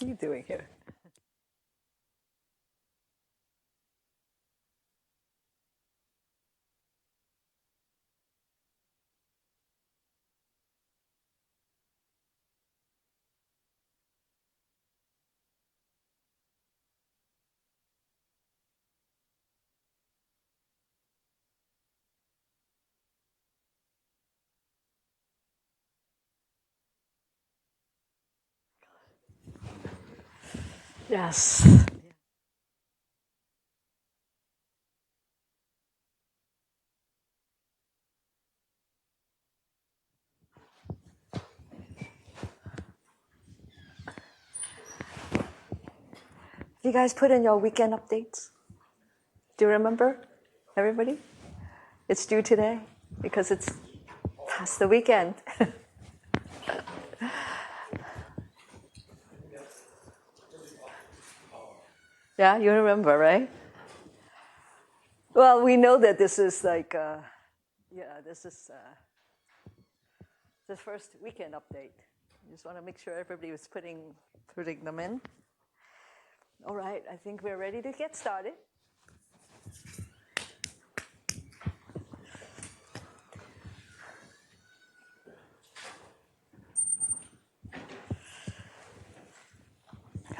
are you doing here? Yes. You guys put in your weekend updates? Do you remember, everybody? It's due today because it's past the weekend. Yeah, you remember, right? Well, we know that this is like, this is the first weekend update. Just want to make sure everybody was putting them in. All right, I think we're ready to get started.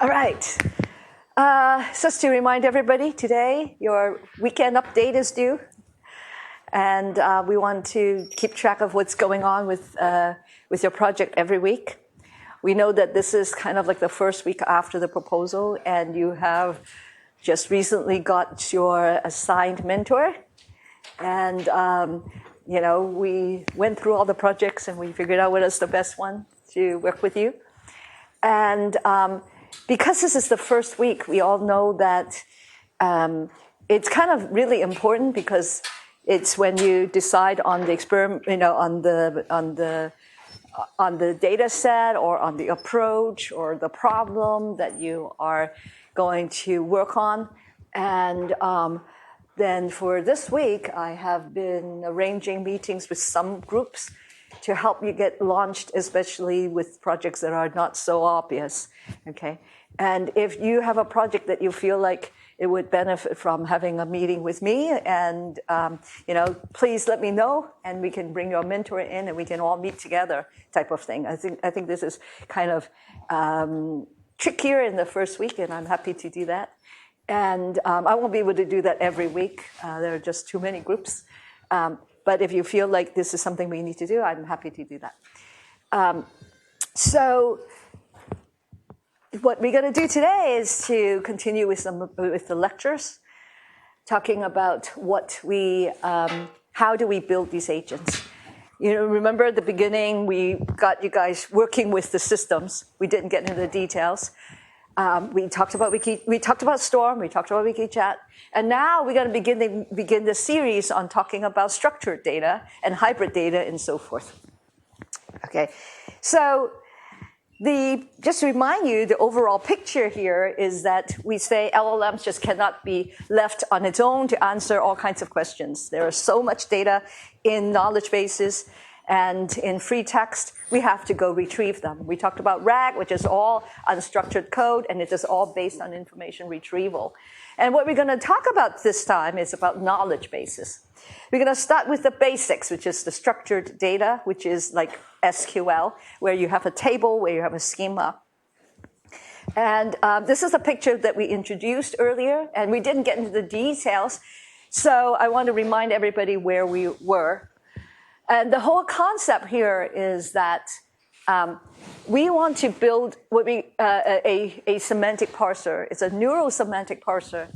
All right. Just to remind everybody, today your weekend update is due. And we want to keep track of what's going on with your project every week. We know that this is kind of like the first week after the proposal, and you have just recently got your assigned mentor. And, we went through all the projects and we figured out what is the best one to work with you. And because this is the first week, we all know that it's kind of really important because it's when you decide on the experiment, on the data set or on the approach or the problem that you are going to work on. And then for this week, I have been arranging meetings with some groups to help you get launched, especially with projects that are not so obvious, okay? And if you have a project that you feel like it would benefit from having a meeting with me, and please let me know, and we can bring your mentor in, and we can all meet together, type of thing. I think this is kind of trickier in the first week, and I'm happy to do that. And I won't be able to do that every week. There are just too many groups. But if you feel like this is something we need to do, I'm happy to do that. So what we're going to do today is to continue with the lectures, talking about how do we build these agents. Remember at the beginning, we got you guys working with the systems. We didn't get into the details. We talked about Storm, we talked about WikiChat, and now we're going to begin the series on talking about structured data and hybrid data and so forth. Okay, so just to remind you, the overall picture here is that we say LLMs just cannot be left on its own to answer all kinds of questions. There is so much data in knowledge bases and in free text, we have to go retrieve them. We talked about RAG, which is all unstructured code, and it is all based on information retrieval. And what we're going to talk about this time is about knowledge bases. We're going to start with the basics, which is the structured data, which is like SQL, where you have a table, where you have a schema. And this is a picture that we introduced earlier, and we didn't get into the details. So I want to remind everybody where we were. And the whole concept here is that we want to build a semantic parser. It's a neuro-semantic parser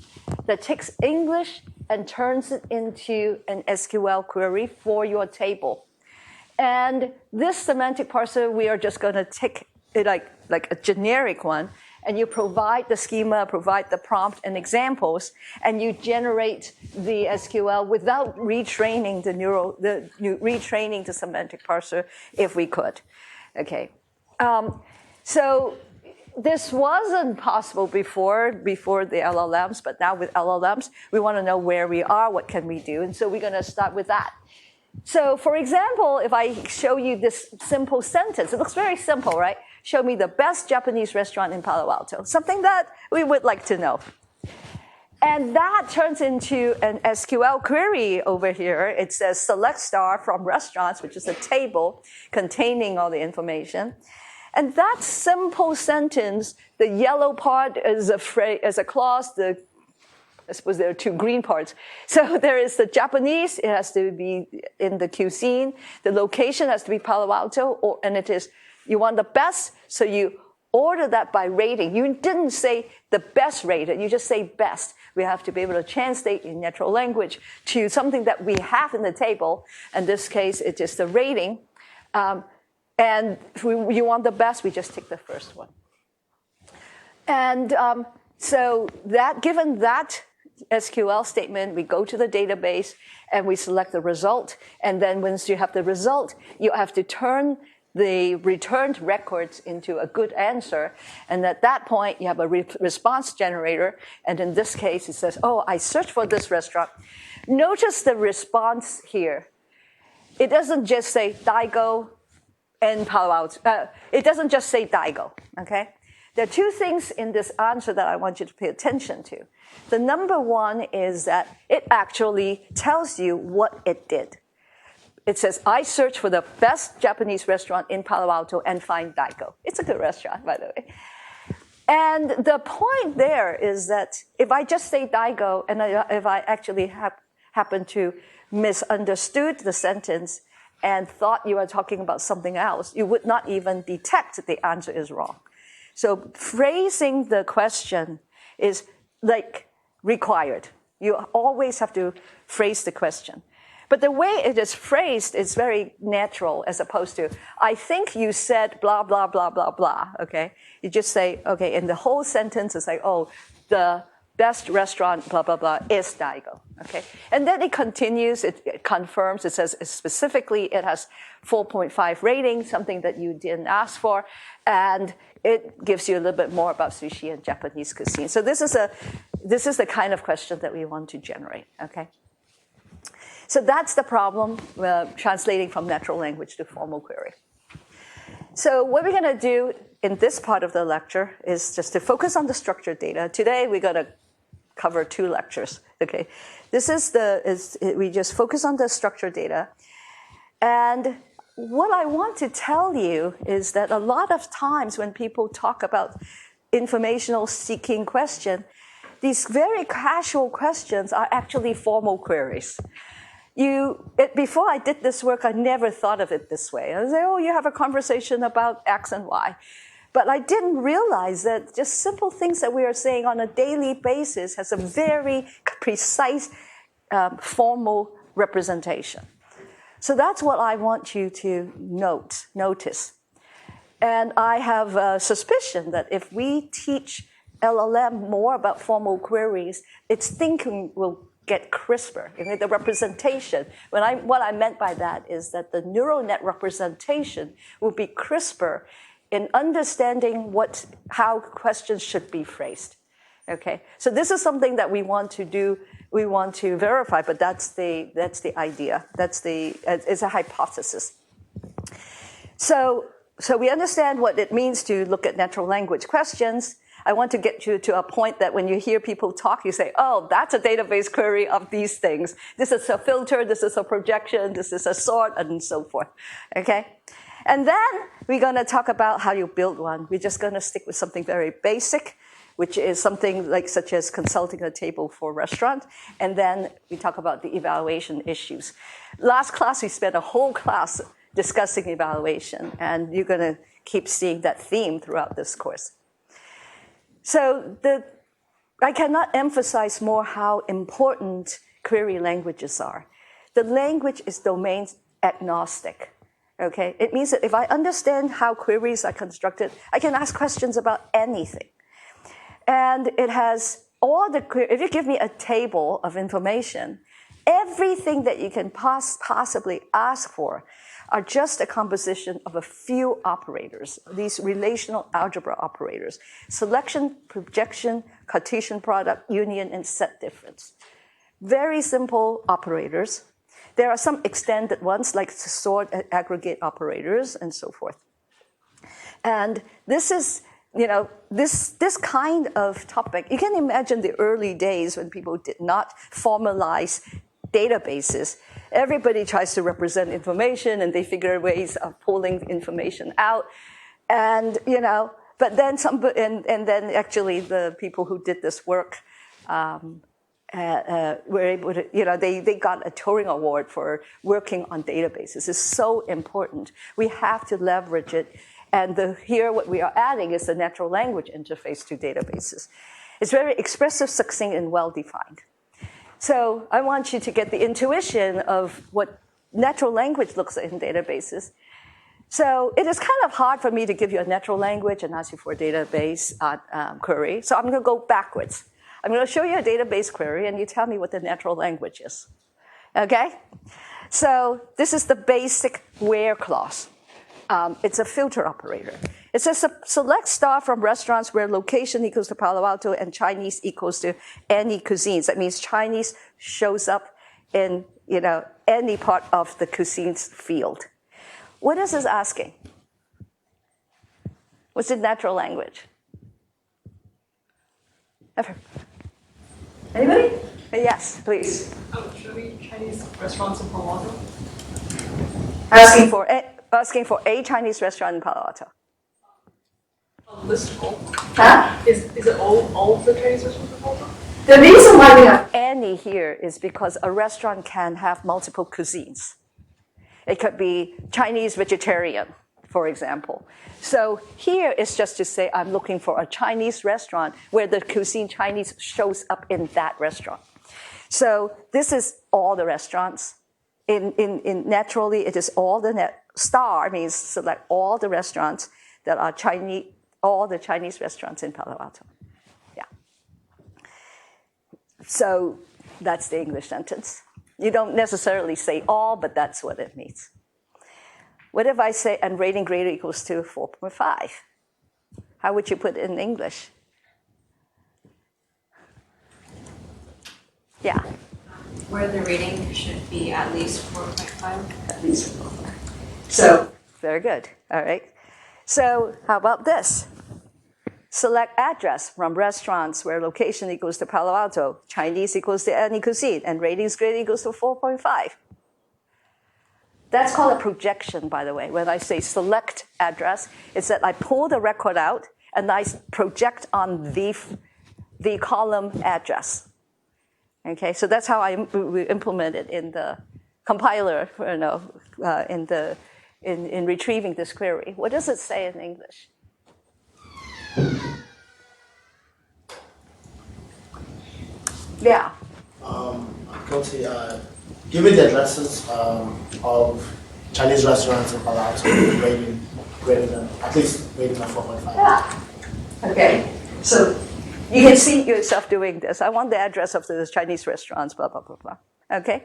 that takes English and turns it into an SQL query for your table. And this semantic parser, we are just going to take it like a generic one, and you provide the schema, provide the prompt and examples, and you generate the SQL without retraining retraining the semantic parser if we could. Okay, so this wasn't possible before the LLMs, but now with LLMs, we want to know where we are, what can we do, and so we're going to start with that. So, for example, if I show you this simple sentence, it looks very simple, right? show me the best Japanese restaurant in Palo Alto, something that we would like to know. And that turns into an SQL query over here. It says select star from restaurants, which is a table containing all the information. And that simple sentence, the yellow part is a clause, I suppose there are two green parts. So there is the Japanese, it has to be in the cuisine. The location has to be Palo Alto, and it is, you want the best, so you order that by rating. You didn't say the best rated, you just say best. We have to be able to translate in natural language to something that we have in the table. In this case, it is the rating. And if you want the best, we just take the first one. And so that, given that SQL statement, we go to the database and we select the result. And then once you have the result, you have to turn the returned records into a good answer. And at that point, you have a response generator. And in this case, it says, oh, I searched for this restaurant. Notice the response here. It doesn't just say Daigo and Palo Alto. It doesn't just say Daigo, okay? There are two things in this answer that I want you to pay attention to. The number one is that it actually tells you what it did. It says, I searched for the best Japanese restaurant in Palo Alto and find Daigo. It's a good restaurant, by the way. And the point there is that if I just say Daigo, and if I actually happen to misunderstood the sentence and thought you were talking about something else, you would not even detect that the answer is wrong. So phrasing the question is like required. You always have to phrase the question. But the way it is phrased is very natural as opposed to, I think you said blah, blah, blah, blah, blah, okay? You just say, okay, in the whole sentence, it's like, oh, the best restaurant, blah, blah, blah, is Daigo, okay? And then it continues, it confirms, it says specifically it has 4.5 rating, something that you didn't ask for, and it gives you a little bit more about sushi and Japanese cuisine. So this is the kind of question that we want to generate, okay? So that's the problem, translating from natural language to formal query. So what we're going to do in this part of the lecture is just to focus on the structured data. Today we're going to cover 2 lectures. Okay, we just focus on the structured data, and what I want to tell you is that a lot of times when people talk about informational seeking question, these very casual questions are actually formal queries. Before I did this work, I never thought of it this way. I say, oh, you have a conversation about X and Y. But I didn't realize that just simple things that we are saying on a daily basis has a very precise formal representation. So that's what I want you to notice. And I have a suspicion that if we teach LLM more about formal queries, its thinking will get crisper. The representation, what I meant by that is that the neural net representation will be crisper in understanding how questions should be phrased. Okay, so this is something that we want to do. We want to verify, but that's the idea. It's a hypothesis. So we understand what it means to look at natural language questions. I want to get you to a point that when you hear people talk, you say, oh, that's a database query of these things. This is a filter, this is a projection, this is a sort, and so forth, okay? And then we're going to talk about how you build one. We're just going to stick with something very basic, which is something such as consulting a table for a restaurant. And then we talk about the evaluation issues. Last class, we spent a whole class discussing evaluation, and you're going to keep seeing that theme throughout this course. So I cannot emphasize more how important query languages are. The language is domain agnostic. Okay, it means that if I understand how queries are constructed, I can ask questions about anything. And it has if you give me a table of information, everything that you can possibly ask for are just a composition of a few operators, these relational algebra operators: selection, projection, Cartesian product, union, and set difference. Very simple operators. There are some extended ones like sort and aggregate operators and so forth. And this is, this kind of topic, you can imagine the early days when people did not formalize databases. Everybody tries to represent information and they figure ways of pulling information out. And, but then and then actually the people who did this work were able to, they got a Turing Award for working on databases. It's so important. We have to leverage it. And here what we are adding is the natural language interface to databases. It's very expressive, succinct, and well-defined. So I want you to get the intuition of what natural language looks like in databases. So it is kind of hard for me to give you a natural language and ask you for a database query. So I'm going to go backwards. I'm going to show you a database query, and you tell me what the natural language is. Okay? So this is the basic where clause. It's a filter operator. It says select star from restaurants where location equals to Palo Alto and Chinese equals to any cuisines. That means Chinese shows up in any part of the cuisines field. What is this asking? What's the natural language? Ever? Anybody? Yes, please. Show me Chinese restaurants in Palo Alto. Asking for a Chinese restaurant in Palo Alto. Listable. Huh? Is it all of the Chinese restaurants in Palo Alto? The reason why we have any here is because a restaurant can have multiple cuisines. It could be Chinese vegetarian, for example. So here is just to say I'm looking for a Chinese restaurant where the cuisine Chinese shows up in that restaurant. So this is all the restaurants. Naturally, it is all the star means select all the restaurants that are Chinese, all the Chinese restaurants in Palo Alto. Yeah. So that's the English sentence. You don't necessarily say all, but that's what it means. What if I say, and rating greater equals to 4.5? How would you put it in English? Yeah. Where the rating should be at least 4.5. At least 4.5. So, very good. All right. So, how about this? Select address from restaurants where location equals to Palo Alto, Chinese equals to any cuisine, and ratings grade equals to 4.5. That's called a projection, by the way. When I say select address, it's that I pull the record out and I project on the column address. Okay, so that's how we implement it in the compiler, in retrieving this query. What does it say in English? Yeah. Go to give me the addresses of Chinese restaurants in Palo Alto rating greater than at least rating of 4.5. Yeah. Okay. So you can see yourself doing this. I want the address of the Chinese restaurants, blah, blah, blah, blah. Okay?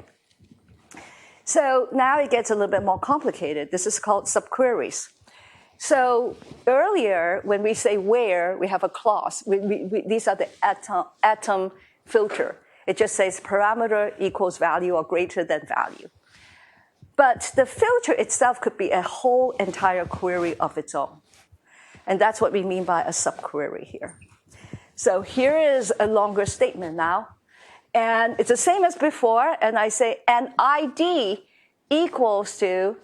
So now it gets a little bit more complicated. This is called subqueries. So earlier, when we say where, we have a clause. These are the atom filter. It just says parameter equals value or greater than value. But the filter itself could be a whole entire query of its own. And that's what we mean by a subquery here. So here is a longer statement now. And it's the same as before. And I say an ID equals to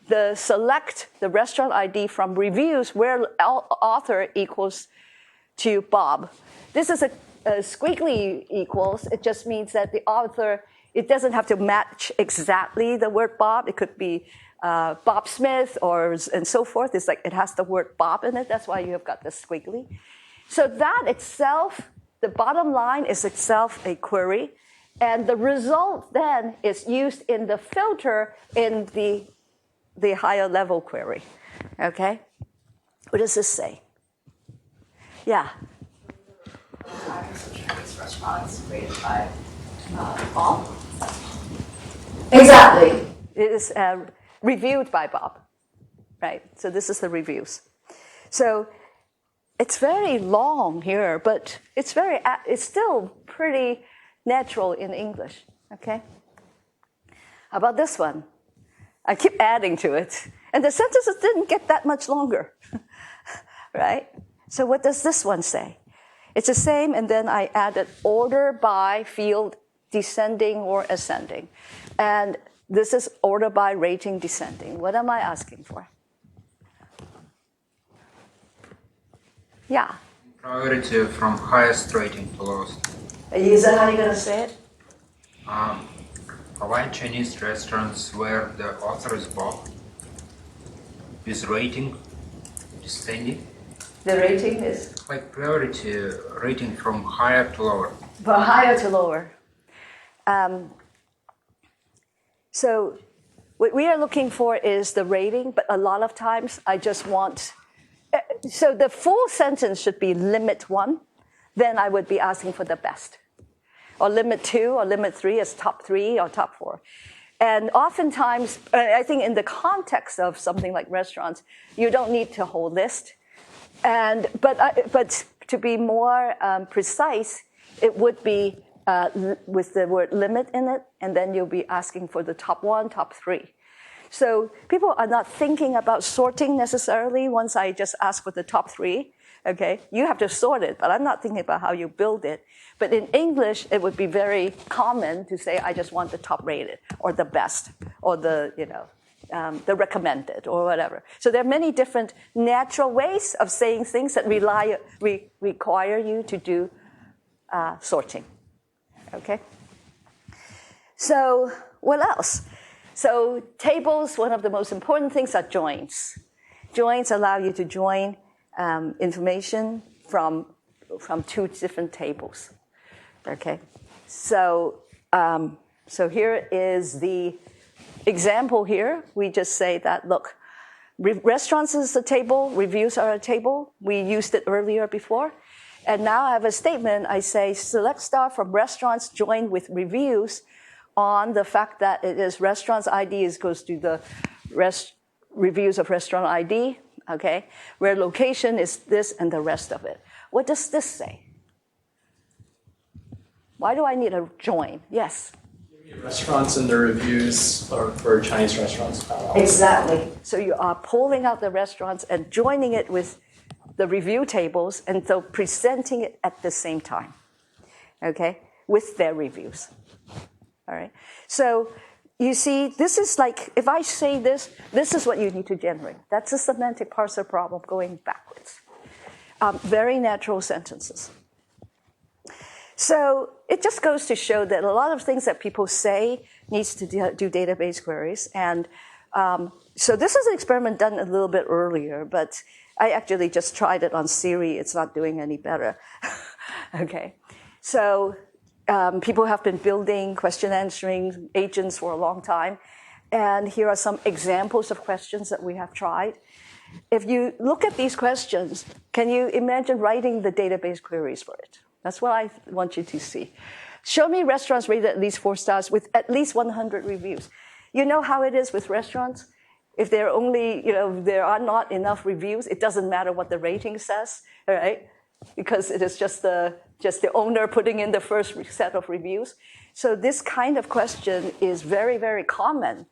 the select the restaurant ID from reviews where author equals to Bob. This is a squiggly equals. It just means that the author, it doesn't have to match exactly the word Bob. It could be Bob Smith and so forth. It's like it has the word Bob in it. That's why you have got the squiggly. So that itself, the bottom line is itself a query. And the result then is used in the filter in the higher level query. Okay? What does this say? Yeah. Address of Chinese restaurants rated by Bob. Exactly. It is reviewed by Bob. Right? So this is the reviews. So it's very long here, but it's still pretty natural in English. Okay? How about this one? I keep adding to it. And the sentences didn't get that much longer, right? So what does this one say? It's the same, and then I added order by field descending or ascending. And this is order by rating descending. What am I asking for? Yeah. Priority from highest rating to lowest. Is that how you're going to say it? Provide Chinese restaurants where the author is Bob with rating descending. The rating is? Like priority rating from higher to lower. From higher to lower. So what we are looking for is the rating, but a lot of times I just want, so the full sentence should be limit 1, then I would be asking for the best. Or limit 2 or limit 3 is top 3 or top 4. And oftentimes, I think in the context of something like restaurants, you don't need a whole list. But to be more precise, it would be with the word limit in it, and then you'll be asking for the top 1, top 3. So people are not thinking about sorting necessarily once I just ask for the top 3. Okay, you have to sort it, but I'm not thinking about how you build it. But in English, it would be very common to say, I just want the top rated, or the best, or the recommended, or whatever. So there are many different natural ways of saying things that require you to do sorting. Okay? So what else? So tables, one of the most important things are joins. Joins allow you to join information from 2 different tables. Okay? So here is the example here. We just say that, look, restaurants is a table, reviews are a table. We used it earlier before. And now I have a statement. I say select star from restaurants joined with reviews on the fact that it is restaurants ID goes to the reviews of restaurant ID, okay? Where location is this and the rest of it. What does this say? Why do I need a join? Yes? Restaurants and their reviews are for Chinese restaurants. Exactly. So you are pulling out the restaurants and joining it with the review tables, and so presenting it at the same time, okay, with their reviews. All right. So you see, this is like, if I say this is what you need to generate. That's a semantic parser problem going backwards. Very natural sentences. So it just goes to show that a lot of things that people say needs to do database queries. And so this is an experiment done a little bit earlier, but I actually just tried it on Siri. It's not doing any better. Okay. So people have been building question answering agents for a long time. And here are some examples of questions that we have tried. If you look at these questions, can you imagine writing the database queries for it? That's what I want you to see. Show me restaurants rated at least 4 stars with at least 100 reviews. You know how it is with restaurants? If there are only, there are not enough reviews, it doesn't matter what the rating says, all right? Because it is just the owner putting in the first set of reviews. So this kind of question is very, very common,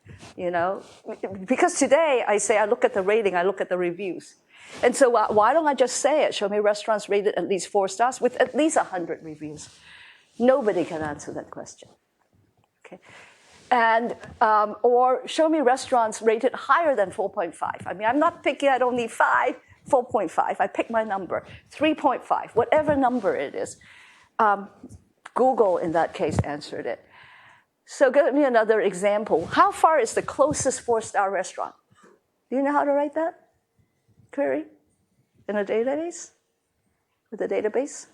because today I say I look at the rating, I look at the reviews. And so why don't I just say it? Show me restaurants rated at least 4 stars with at least 100 reviews. Nobody can answer that question. Okay. And, or show me restaurants rated higher than 4.5. I mean, I'm not picking, I don't need 5, 4.5. I pick my number, 3.5, whatever number it is. Google, in that case, answered it. So give me another example. How far is the closest 4-star restaurant? Do you know how to write that query in a database? With a database?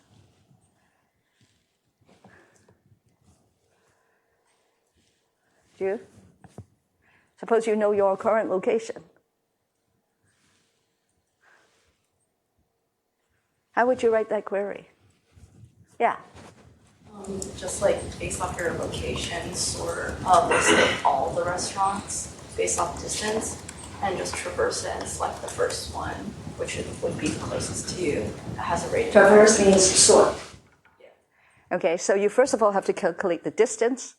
Do you? Suppose you know your current location. How would you write that query? Yeah. Just like based off your locations or list of all the restaurants based off distance, and just traverse it and select the first one, which would be the closest to you that has a rating. Traverse means sort. Yeah. Okay, so you first of all have to calculate the distance.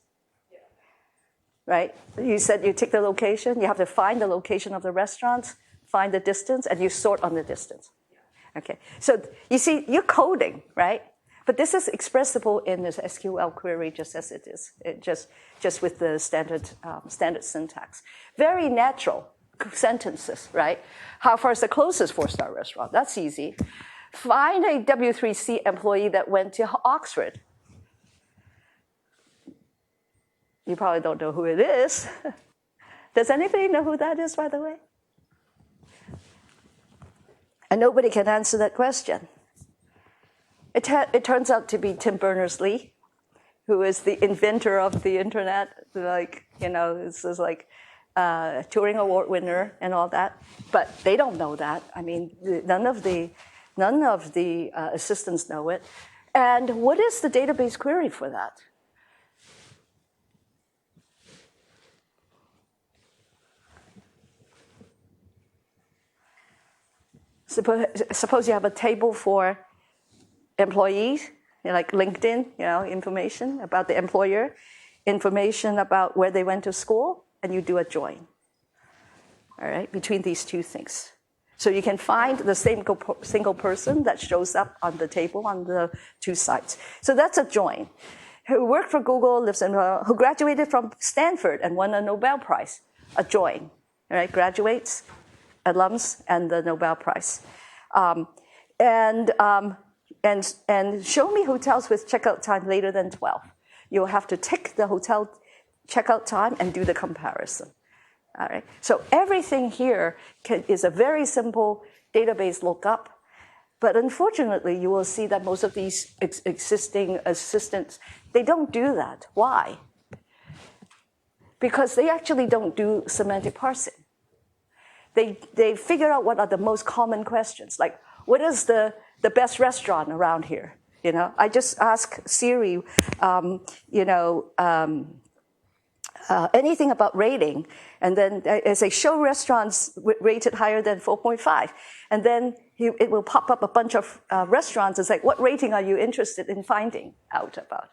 right? You said you take the location, you have to find the location of the restaurants, find the distance, and you sort on the distance. Okay, so you see, you're coding, right? But this is expressible in this SQL query just as it is, just with the standard syntax. Very natural sentences, right? How far is the closest 4-star restaurant? That's easy. Find a W3C employee that went to Oxford. You probably don't know who it is. Does anybody know who that is, by the way? And nobody can answer that question. It turns out to be Tim Berners-Lee, who is the inventor of the internet. Like, this is like Turing Award winner and all that. But they don't know that. I mean, none of the assistants know it. And what is the database query for that? Suppose you have a table for employees, like LinkedIn, information about the employer, information about where they went to school, and you do a join, all right, between these two things. So you can find the same single person that shows up on the table on the two sides. So that's a join. Who worked for Google, who graduated from Stanford and won a Nobel Prize, a join, all right, graduates, alums, and the Nobel Prize. And show me hotels with checkout time later than 12. You'll have to tick the hotel checkout time and do the comparison. All right. So everything here is a very simple database lookup. But unfortunately, you will see that most of these existing assistants, they don't do that. Why? Because they actually don't do semantic parsing. They figure out what are the most common questions, like what is the best restaurant around here? I just ask Siri, anything about rating, and then I say show restaurants rated higher than 4.5, and then it will pop up a bunch of restaurants and say, what rating are you interested in finding out about?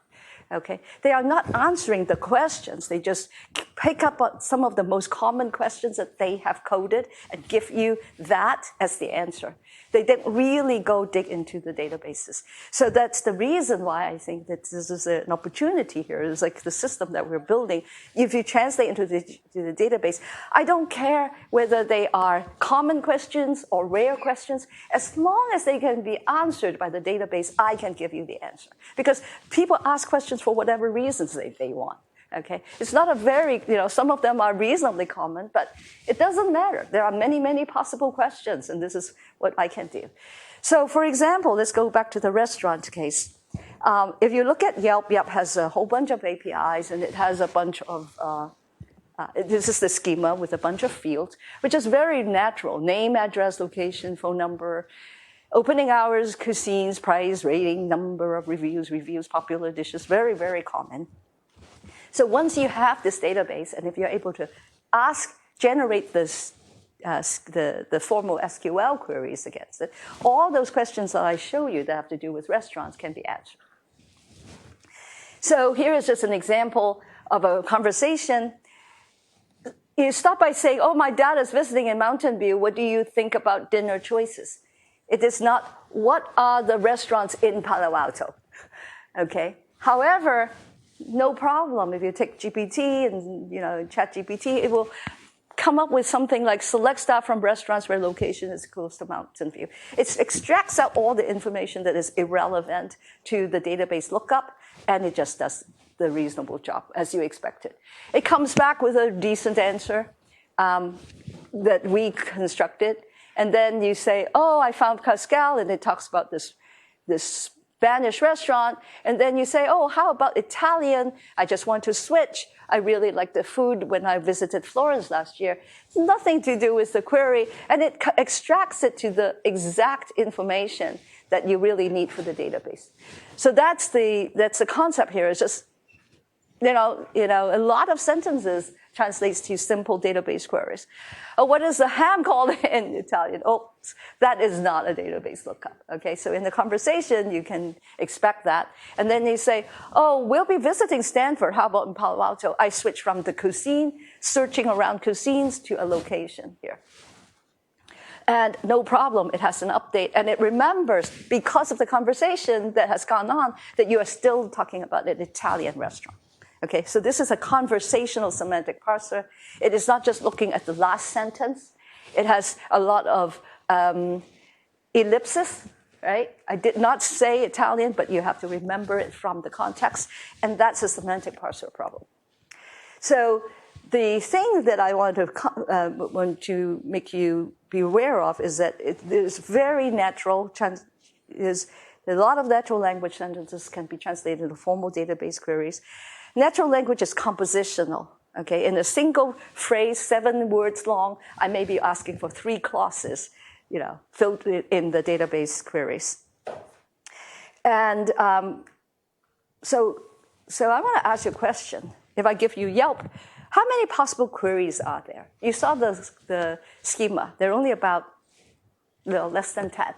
Okay, they are not answering the questions. They just pick up on some of the most common questions that they have coded and give you that as the answer. They didn't really go dig into the databases. So that's the reason why I think that this is an opportunity here. It's like the system that we're building. If you translate into the database, I don't care whether they are common questions or rare questions. As long as they can be answered by the database, I can give you the answer. Because people ask questions for whatever reasons they want. Okay, it's not a very, some of them are reasonably common, but it doesn't matter. There are many, many possible questions, and this is what I can do. So, for example, let's go back to the restaurant case. If you look at Yelp, Yelp has a whole bunch of APIs, and it has a bunch of, this is the schema with a bunch of fields, which is very natural. Name, address, location, phone number, opening hours, cuisines, price, rating, number of reviews, popular dishes, very, very common. So once you have this database, and if you're able to generate this, the formal SQL queries against it, all those questions that I show you that have to do with restaurants can be answered. So here is just an example of a conversation. You start by saying, oh, my dad is visiting in Mountain View. What do you think about dinner choices? It is not, what are the restaurants in Palo Alto? Okay. However, no problem. If you take GPT and Chat GPT, it will come up with something like select staff from restaurants where location is close to Mountain View. It extracts out all the information that is irrelevant to the database lookup, and it just does the reasonable job as you expected. It comes back with a decent answer that we constructed, and then you say, oh, I found Pascal, and it talks about this Spanish restaurant, and then you say, oh, how about Italian? I just want to switch. I really like the food when I visited Florence last year. Nothing to do with the query, and it extracts it to the exact information that you really need for the database. So that's the concept here. It's just a lot of sentences translates to simple database queries. What is the ham called in Italian? Oops, that is not a database lookup. Okay, so in the conversation, you can expect that. And then they say, oh, we'll be visiting Stanford. How about in Palo Alto? I switch from the cuisine, searching around cuisines, to a location here. And no problem, it has an update. And it remembers, because of the conversation that has gone on, that you are still talking about an Italian restaurant. Okay, so this is a conversational semantic parser. It is not just looking at the last sentence. It has a lot of ellipses, right? I did not say Italian, but you have to remember it from the context. And that's a semantic parser problem. So the thing that I want to make you be aware of is that it is very natural. A lot of natural language sentences can be translated into formal database queries. Natural language is compositional. Okay, in a single phrase, 7 words long, I may be asking for 3 clauses, filled in the database queries. And so I want to ask you a question. If I give you Yelp, how many possible queries are there? You saw the schema. There are only about less than 10.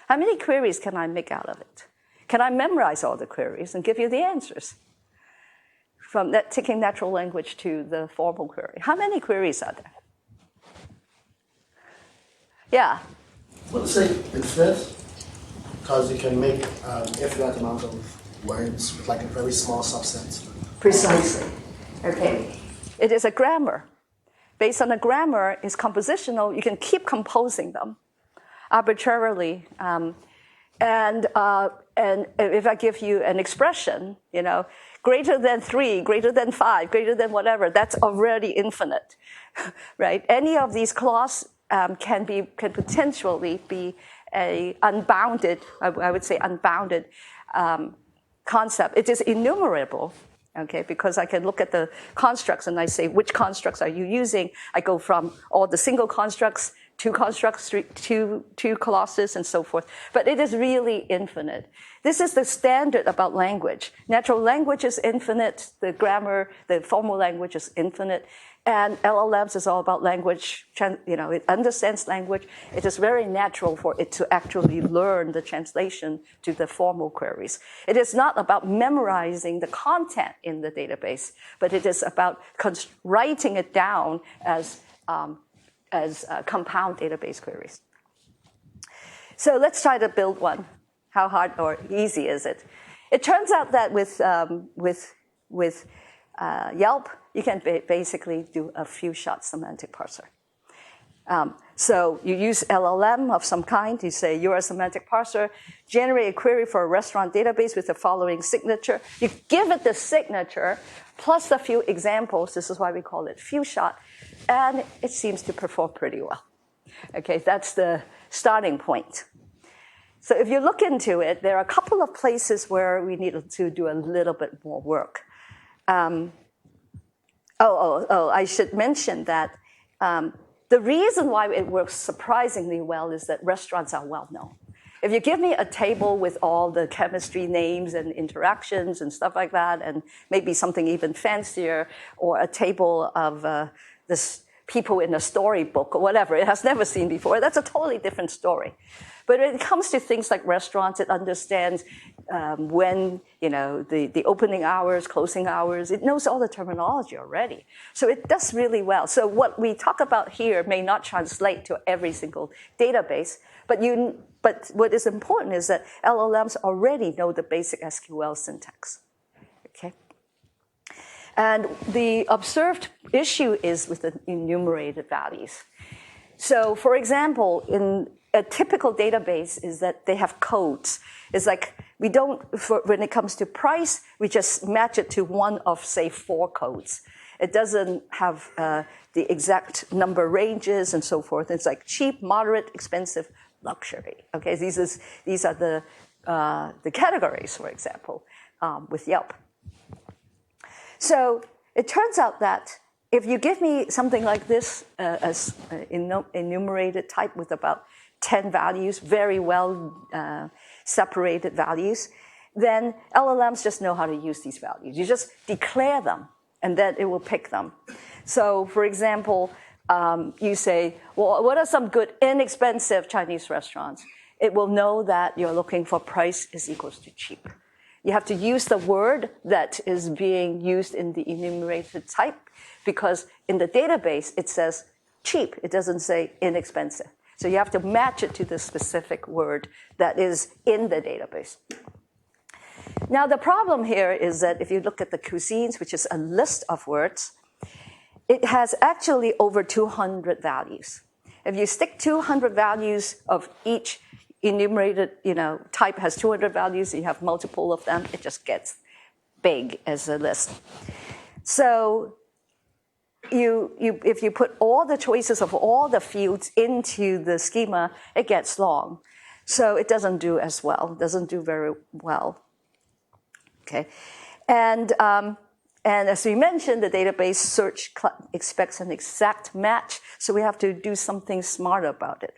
How many queries can I make out of it? Can I memorize all the queries and give you the answers? From taking natural language to the formal query. How many queries are there? Yeah. Let's say infinite, because you can make infinite amount of words with like a very small subset. Precisely. Okay. It is a grammar. Based on a grammar, it's compositional. You can keep composing them arbitrarily. And if I give you an expression, greater than 3, greater than 5, greater than whatever, that's already infinite, right? Any of these clauses can potentially be a unbounded, I would say unbounded concept. It is enumerable, okay, because I can look at the constructs and I say, which constructs are you using? I go from all the single constructs, 2 constructs, 2 clauses, and so forth. But it is really infinite. This is the standard about language. Natural language is infinite. The grammar, the formal language is infinite. And LLMs is all about language. It understands language. It is very natural for it to actually learn the translation to the formal queries. It is not about memorizing the content in the database, but it is about writing it down as compound database queries. So let's try to build one. How hard or easy is it? It turns out that with Yelp, you can basically do a few-shot semantic parser. So you use LLM of some kind. You say, you're a semantic parser. Generate a query for a restaurant database with the following signature. You give it the signature plus a few examples. This is why we call it few-shot. And it seems to perform pretty well. Okay, that's the starting point. So if you look into it, there are a couple of places where we need to do a little bit more work. I should mention that the reason why it works surprisingly well is that restaurants are well known. If you give me a table with all the chemistry names and interactions and stuff like that, and maybe something even fancier, or a table of this people in a storybook or whatever it has never seen before, that's a totally different story. But when it comes to things like restaurants, it understands when, the opening hours, closing hours. It knows all the terminology already. So it does really well. So what we talk about here may not translate to every single database, but what is important is that LLMs already know the basic SQL syntax. Okay. And the observed issue is with the enumerated values. So for example, in a typical database is that they have codes. It's like when it comes to price, we just match it to one of, say, 4 codes. It doesn't have the exact number ranges and so forth. It's like cheap, moderate, expensive, luxury. Okay, these are the categories, for example, with Yelp. So it turns out that if you give me something like this, as enumerated type with about 10 values, very well separated values, then LLMs just know how to use these values. You just declare them, and then it will pick them. So, for example, you say, well, what are some good inexpensive Chinese restaurants? It will know that you're looking for price is equals to cheap. You have to use the word that is being used in the enumerated type, because in the database it says cheap, it doesn't say inexpensive. So you have to match it to the specific word that is in the database. Now the problem here is that if you look at the cuisines, which is a list of words, it has actually over 200 values. If you stick 200 values of each enumerated, type has 200 values, you have multiple of them, it just gets big as a list. So if you put all the choices of all the fields into the schema, it gets long. So it doesn't do as well, doesn't do very well. Okay, and as we mentioned, the database search expects an exact match, so we have to do something smart about it.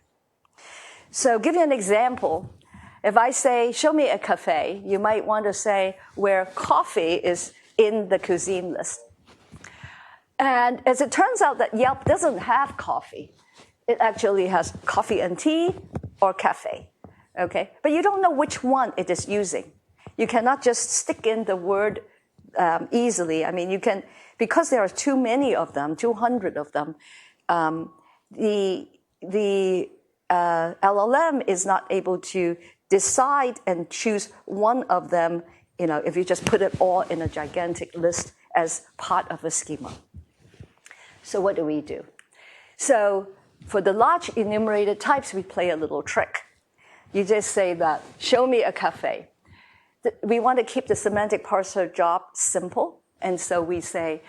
So give you an example. If I say, show me a cafe, you might want to say where coffee is in the cuisine list. And as it turns out that Yelp doesn't have coffee. It actually has coffee and tea or cafe, okay? But you don't know which one it is using. You cannot just stick in the word easily. I mean, you can, because there are too many of them, 200 of them, the LLM is not able to decide and choose one of them, if you just put it all in a gigantic list as part of a schema. So what do we do? So for the large enumerated types, we play a little trick. You just say that, show me a cafe. We want to keep the semantic parser job simple. And so we say,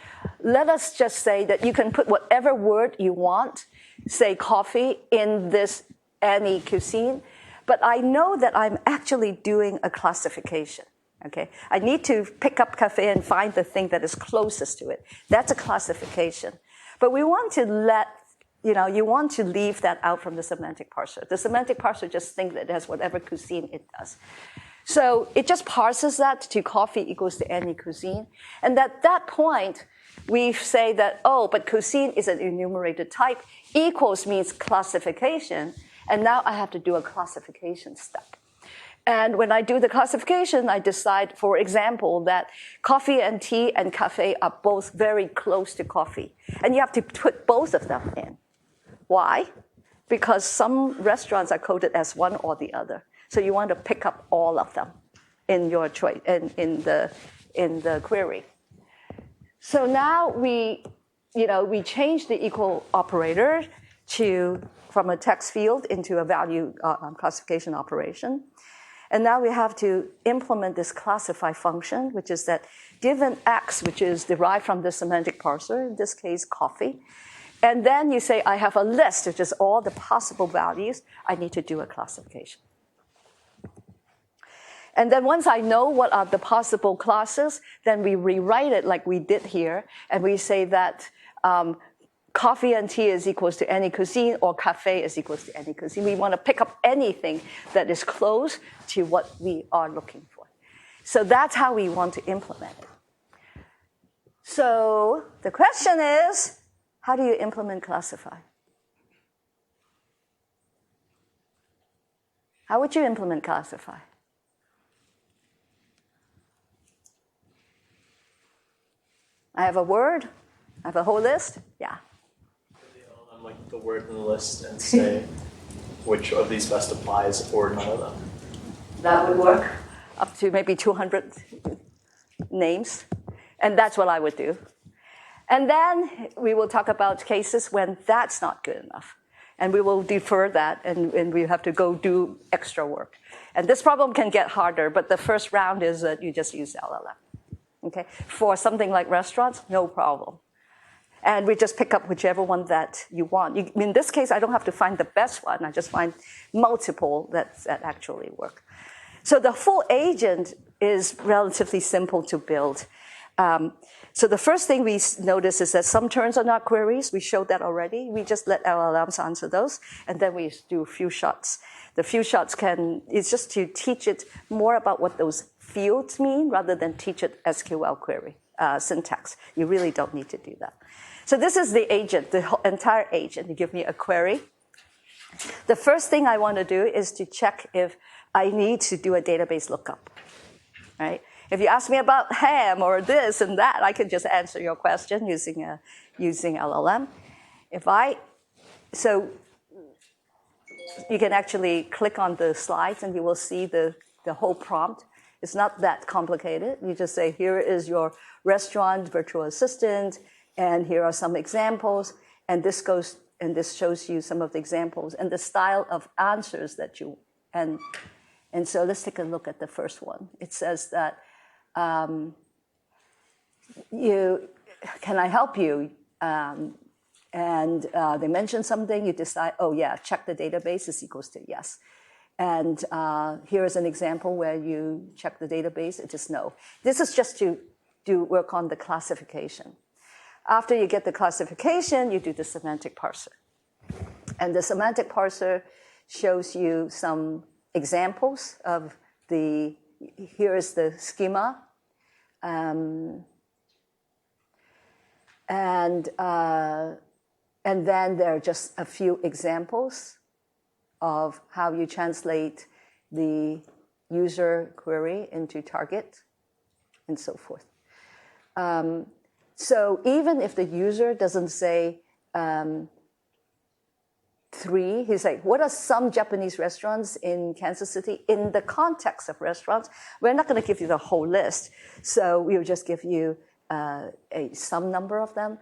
let us just say that you can put whatever word you want, say coffee, in this any cuisine. But I know that I'm actually doing a classification. Okay, I need to pick up cafe and find the thing that is closest to it. That's a classification. But we want to you want to leave that out from the semantic parser. The semantic parser just thinks that it has whatever cuisine it does. So it just parses that to coffee equals to any cuisine. And at that point, we say that, but cuisine is an enumerated type. Equals means classification. And now I have to do a classification step. And when I do the classification, I decide, for example, that coffee and tea and cafe are both very close to coffee. And you have to put both of them in. Why? Because some restaurants are coded as one or the other. So you want to pick up all of them in your choice, in the query. So now we change the equal operator from a text field into a value classification operation. And now we have to implement this classify function, which is that given X, which is derived from the semantic parser, in this case, coffee, and then you say, I have a list, which is all the possible values, I need to do a classification. And then once I know what are the possible classes, then we rewrite it like we did here, and we say that coffee and tea is equals to any cuisine, or cafe is equals to any cuisine. We want to pick up anything that is close to what we are looking for. So that's how we want to implement it. So the question is, how do you implement classify? How would you implement classify? I have a word, I have a whole list, yeah. Like the word in the list and say which of these best applies or none of them. That would work. Up to maybe 200 names. And that's what I would do. And then we will talk about cases when that's not good enough. And we will defer that, and we have to go do extra work. And this problem can get harder, but the first round is that you just use LLM. Okay? For something like restaurants, no problem. And we just pick up whichever one that you want. In this case, I don't have to find the best one. I just find multiple that actually work. So the full agent is relatively simple to build. So the first thing we notice is that some terms are not queries. We showed that already. We just let LLMs answer those, and then we do few shots. The few shots it's just to teach it more about what those fields mean rather than teach it SQL query syntax. You really don't need to do that. So this is the agent, the entire agent. You give me a query. The first thing I want to do is to check if I need to do a database lookup, right? If you ask me about ham or this and that, I can just answer your question using LLM. So you can actually click on the slides and you will see the whole prompt. It's not that complicated. You just say, here is your restaurant virtual assistant, and here are some examples, and this shows you some of the examples and the style of answers that you, and so let's take a look at the first one. It says that, can I help you? And they mention something, you decide, oh yeah, check the database is equals to yes. And here is an example where you check the database, it is no. This is just to work on the classification. After you get the classification, you do the semantic parser. And the semantic parser shows you some examples of here is the schema. And then there are just a few examples of how you translate the user query into target and so forth. So even if the user doesn't say 3, he's like, what are some Japanese restaurants in Kansas City in the context of restaurants? We're not going to give you the whole list. So we'll just give you some number of them.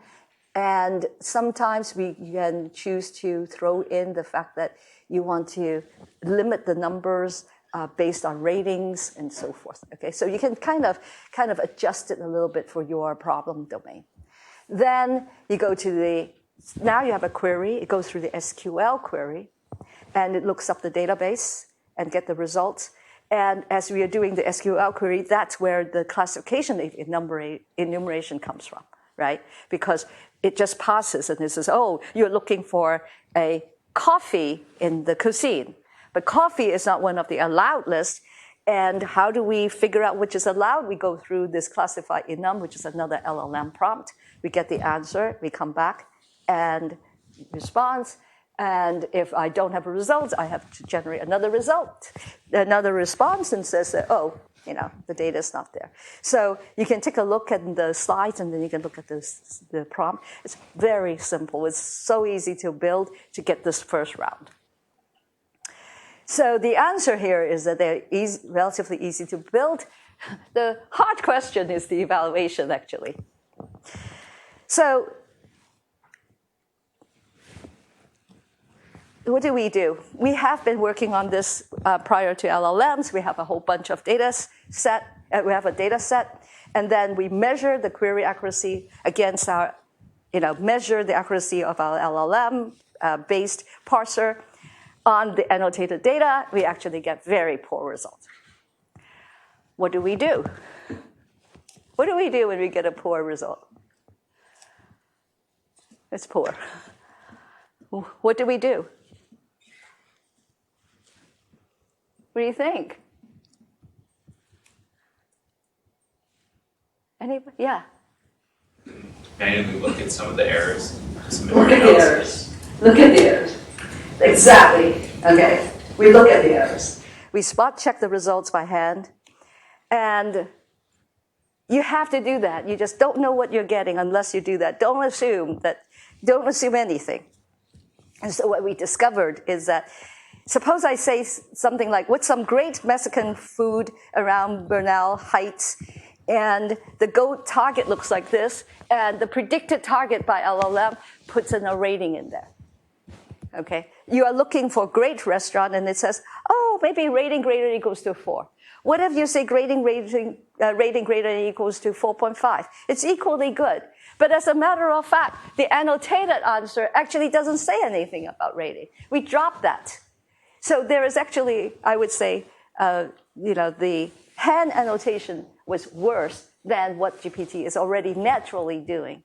And sometimes we can choose to throw in the fact that you want to limit the numbers based on ratings and so forth. Okay, so you can kind of adjust it a little bit for your problem domain. Then you go to now you have a query. It goes through the SQL query, and it looks up the database and get the results. And as we are doing the SQL query, that's where the classification enumeration comes from, right? Because it just passes and it says, oh, you're looking for a coffee in the cuisine. But coffee is not one of the allowed lists. And how do we figure out which is allowed? We go through this classify enum, which is another LLM prompt. We get the answer, we come back and response. And if I don't have a result, I have to generate another response and says that, oh, the data is not there. So you can take a look at the slides and then you can look at the prompt. It's very simple. It's so easy to build to get this first round. So the answer here is that they're relatively easy to build. The hard question is the evaluation, actually. So what do? We have been working on this prior to LLMs. We have a whole bunch of data set. We have a data set, and then we measure the query accuracy against our, measure the accuracy of our LLM-based parser. On the annotated data, we actually get very poor results. What do? What do we do when we get a poor result? It's poor. What do? What do you think? Anybody? Yeah. Manually look at some of the errors. Look at the errors. Exactly. Okay. We look at the errors. We spot check the results by hand. And you have to do that. You just don't know what you're getting unless you do that. Don't assume anything. And so what we discovered is that, suppose I say something like, what's some great Mexican food around Bernal Heights? And the goal target looks like this. And the predicted target by LLM puts in a rating in there. Okay, you are looking for great restaurant, and it says, oh, maybe rating greater than equals to 4. What if you say rating greater than equals to 4.5? It's equally good. But as a matter of fact, the annotated answer actually doesn't say anything about rating. We dropped that. So there is actually, I would say, the hand annotation was worse than what GPT is already naturally doing.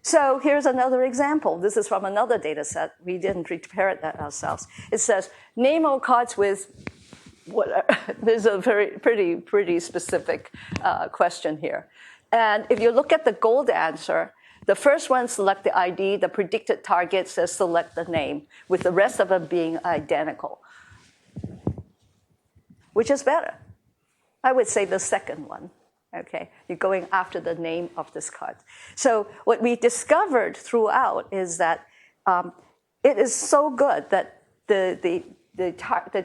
So here's another example. This is from another data set. We didn't prepare that ourselves. It says, name all cards with there's a pretty specific question here. And if you look at the gold answer, the first one, select the ID, the predicted target says select the name, with the rest of them being identical. Which is better? I would say the second one. Okay, you're going after the name of this card. So what we discovered throughout is that it is so good that the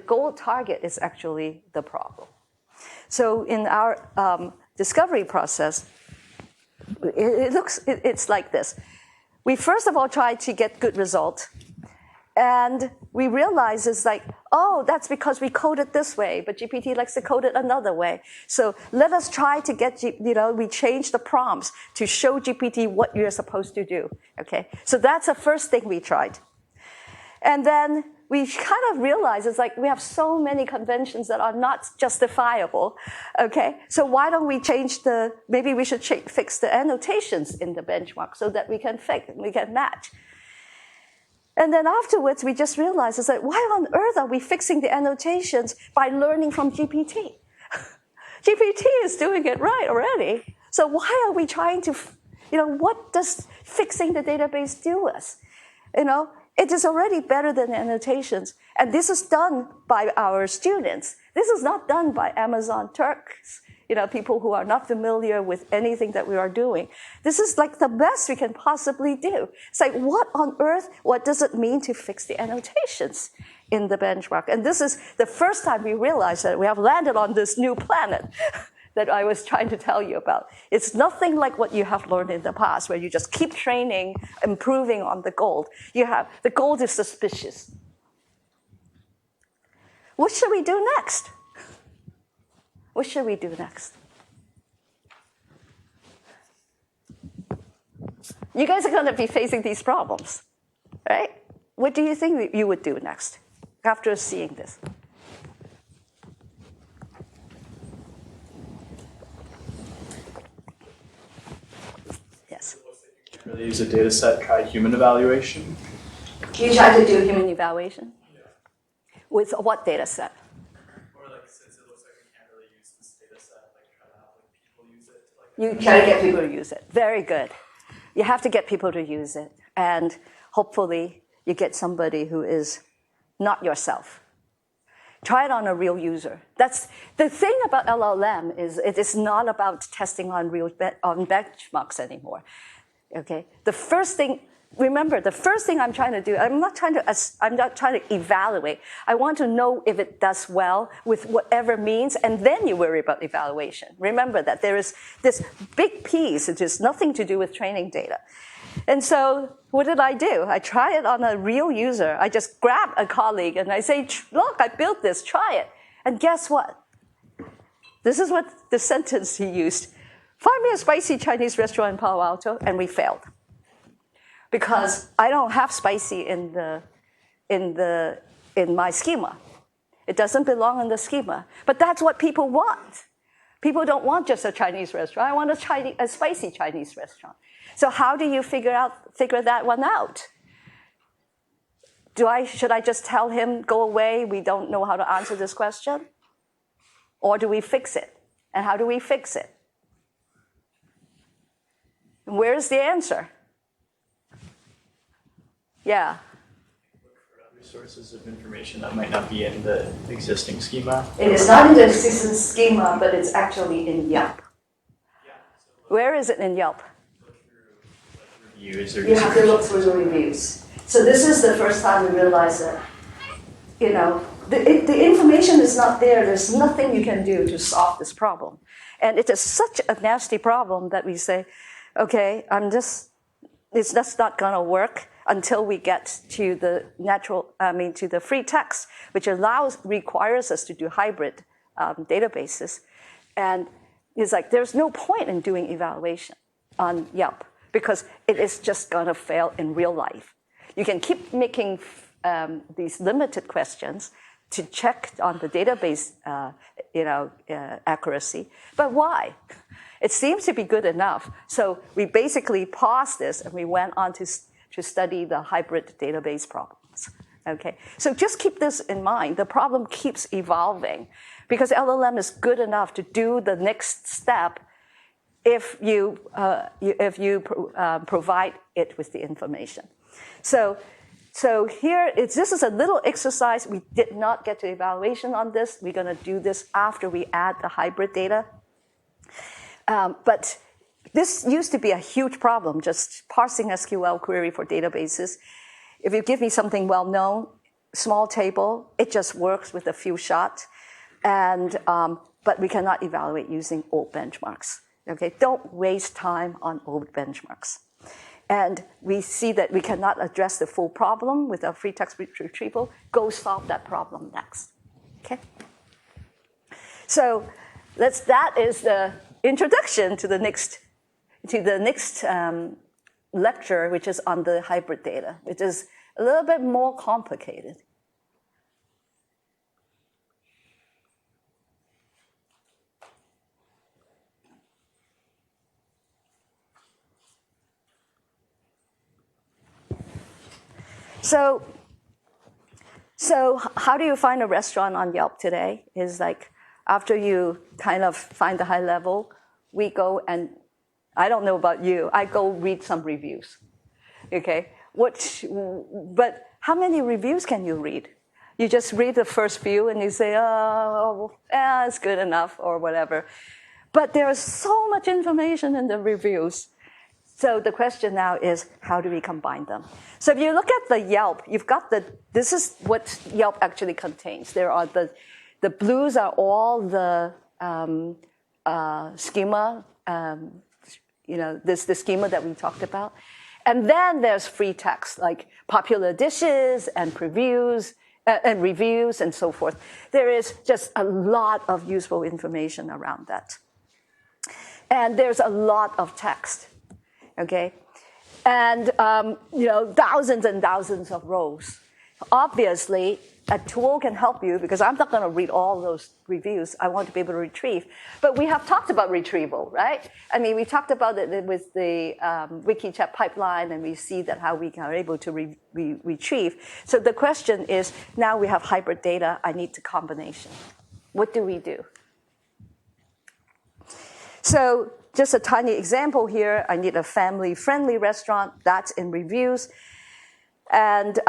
gold target is actually the problem. So in our discovery process, it's like this. We first of all try to get good results. And we realize it's like, oh, that's because we code it this way, but GPT likes to code it another way. So let us try to get, we change the prompts to show GPT what you're supposed to do, okay? So that's the first thing we tried. And then we kind of realized it's like we have so many conventions that are not justifiable, okay? So why don't we maybe we should fix the annotations in the benchmark so that we can match. And then afterwards, we just realized, it's like, why on earth are we fixing the annotations by learning from GPT? GPT is doing it right already. So why are we trying to, what does fixing the database do us? It is already better than annotations. And this is done by our students. This is not done by Amazon Turks, people who are not familiar with anything that we are doing. This is like the best we can possibly do. It's like, what on earth, what does it mean to fix the annotations in the benchmark? And this is the first time we realized that we have landed on this new planet that I was trying to tell you about. It's nothing like what you have learned in the past, where you just keep training, improving on the gold. The gold is suspicious. What should we do next? What should we do next? You guys are going to be facing these problems, right? What do you think you would do next after seeing this? Yes. You can't really use a data set, try human evaluation. You try to do human evaluation? Yeah. With what data set? You try to get people to use it. Very good. You have to get people to use it. And hopefully you get somebody who is not yourself. Try it on a real user. That's the thing about LLM is it is not about testing on on benchmarks anymore. Okay? Remember, the first thing I'm trying to do, I'm not trying to evaluate. I want to know if it does well with whatever means, and then you worry about evaluation. Remember that there is this big piece that has nothing to do with training data. And so what did I do? I try it on a real user. I just grab a colleague and I say, look, I built this, try it. And guess what? This is what the sentence he used. Find me a spicy Chinese restaurant in Palo Alto, and we failed. Because I don't have spicy in my schema. It doesn't belong in the schema. But that's what people want. People don't want just a Chinese restaurant. I want a spicy Chinese restaurant. So how do you figure that one out? Should I just tell him, go away, we don't know how to answer this question? Or do we fix it? And how do we fix it? Where's the answer? Yeah. Look for other sources of information that might not be in the existing schema. It is not in the existing schema, but it's actually in Yelp. Where is it in Yelp? Look through reviews or You have to look through the reviews. So this is the first time we realized that, the information is not there. There's nothing you can do to solve this problem. And it is such a nasty problem that we say, okay, it's just not going to work until we get to the to the free text, which requires us to do hybrid databases. And it's like, there's no point in doing evaluation on Yelp because it is just going to fail in real life. You can keep making these limited questions to check on the database, accuracy. But why? It seems to be good enough. So we basically paused this and we went on to study the hybrid database problems. Okay, so just keep this in mind. The problem keeps evolving because LLM is good enough to do the next step if you provide it with the information. So here, this is a little exercise. We did not get to evaluation on this. We're going to do this after we add the hybrid data. But this used to be a huge problem, just parsing SQL query for databases. If you give me something well-known, small table, it just works with a few shots. But we cannot evaluate using old benchmarks. Okay, don't waste time on old benchmarks. And we see that we cannot address the full problem with our free text retrieval. Go solve that problem next. Okay. So that is the introduction to the next lecture, which is on the hybrid data, which is a little bit more complicated. So how do you find a restaurant on Yelp today? Is like after you kind of find the high level, we go and, I don't know about you, I go read some reviews, okay? But how many reviews can you read? You just read the first few and you say, it's good enough or whatever. But there is so much information in the reviews. So the question now is, how do we combine them? So if you look at the Yelp, you've got this is what Yelp actually contains. There are the blues are all the schema, the schema that we talked about. And then there's free text, like popular dishes and previews and reviews and so forth. There is just a lot of useful information around that. And there's a lot of text. Okay, and thousands and thousands of rows. Obviously, a tool can help you because I'm not going to read all those reviews. I want to be able to retrieve. But we have talked about retrieval, right? I mean, we talked about it with the WikiChat pipeline, and we see that how we are able to retrieve. So the question is, now we have hybrid data. I need the combination. What do we do? So just a tiny example here. I need a family-friendly restaurant. That's in reviews. And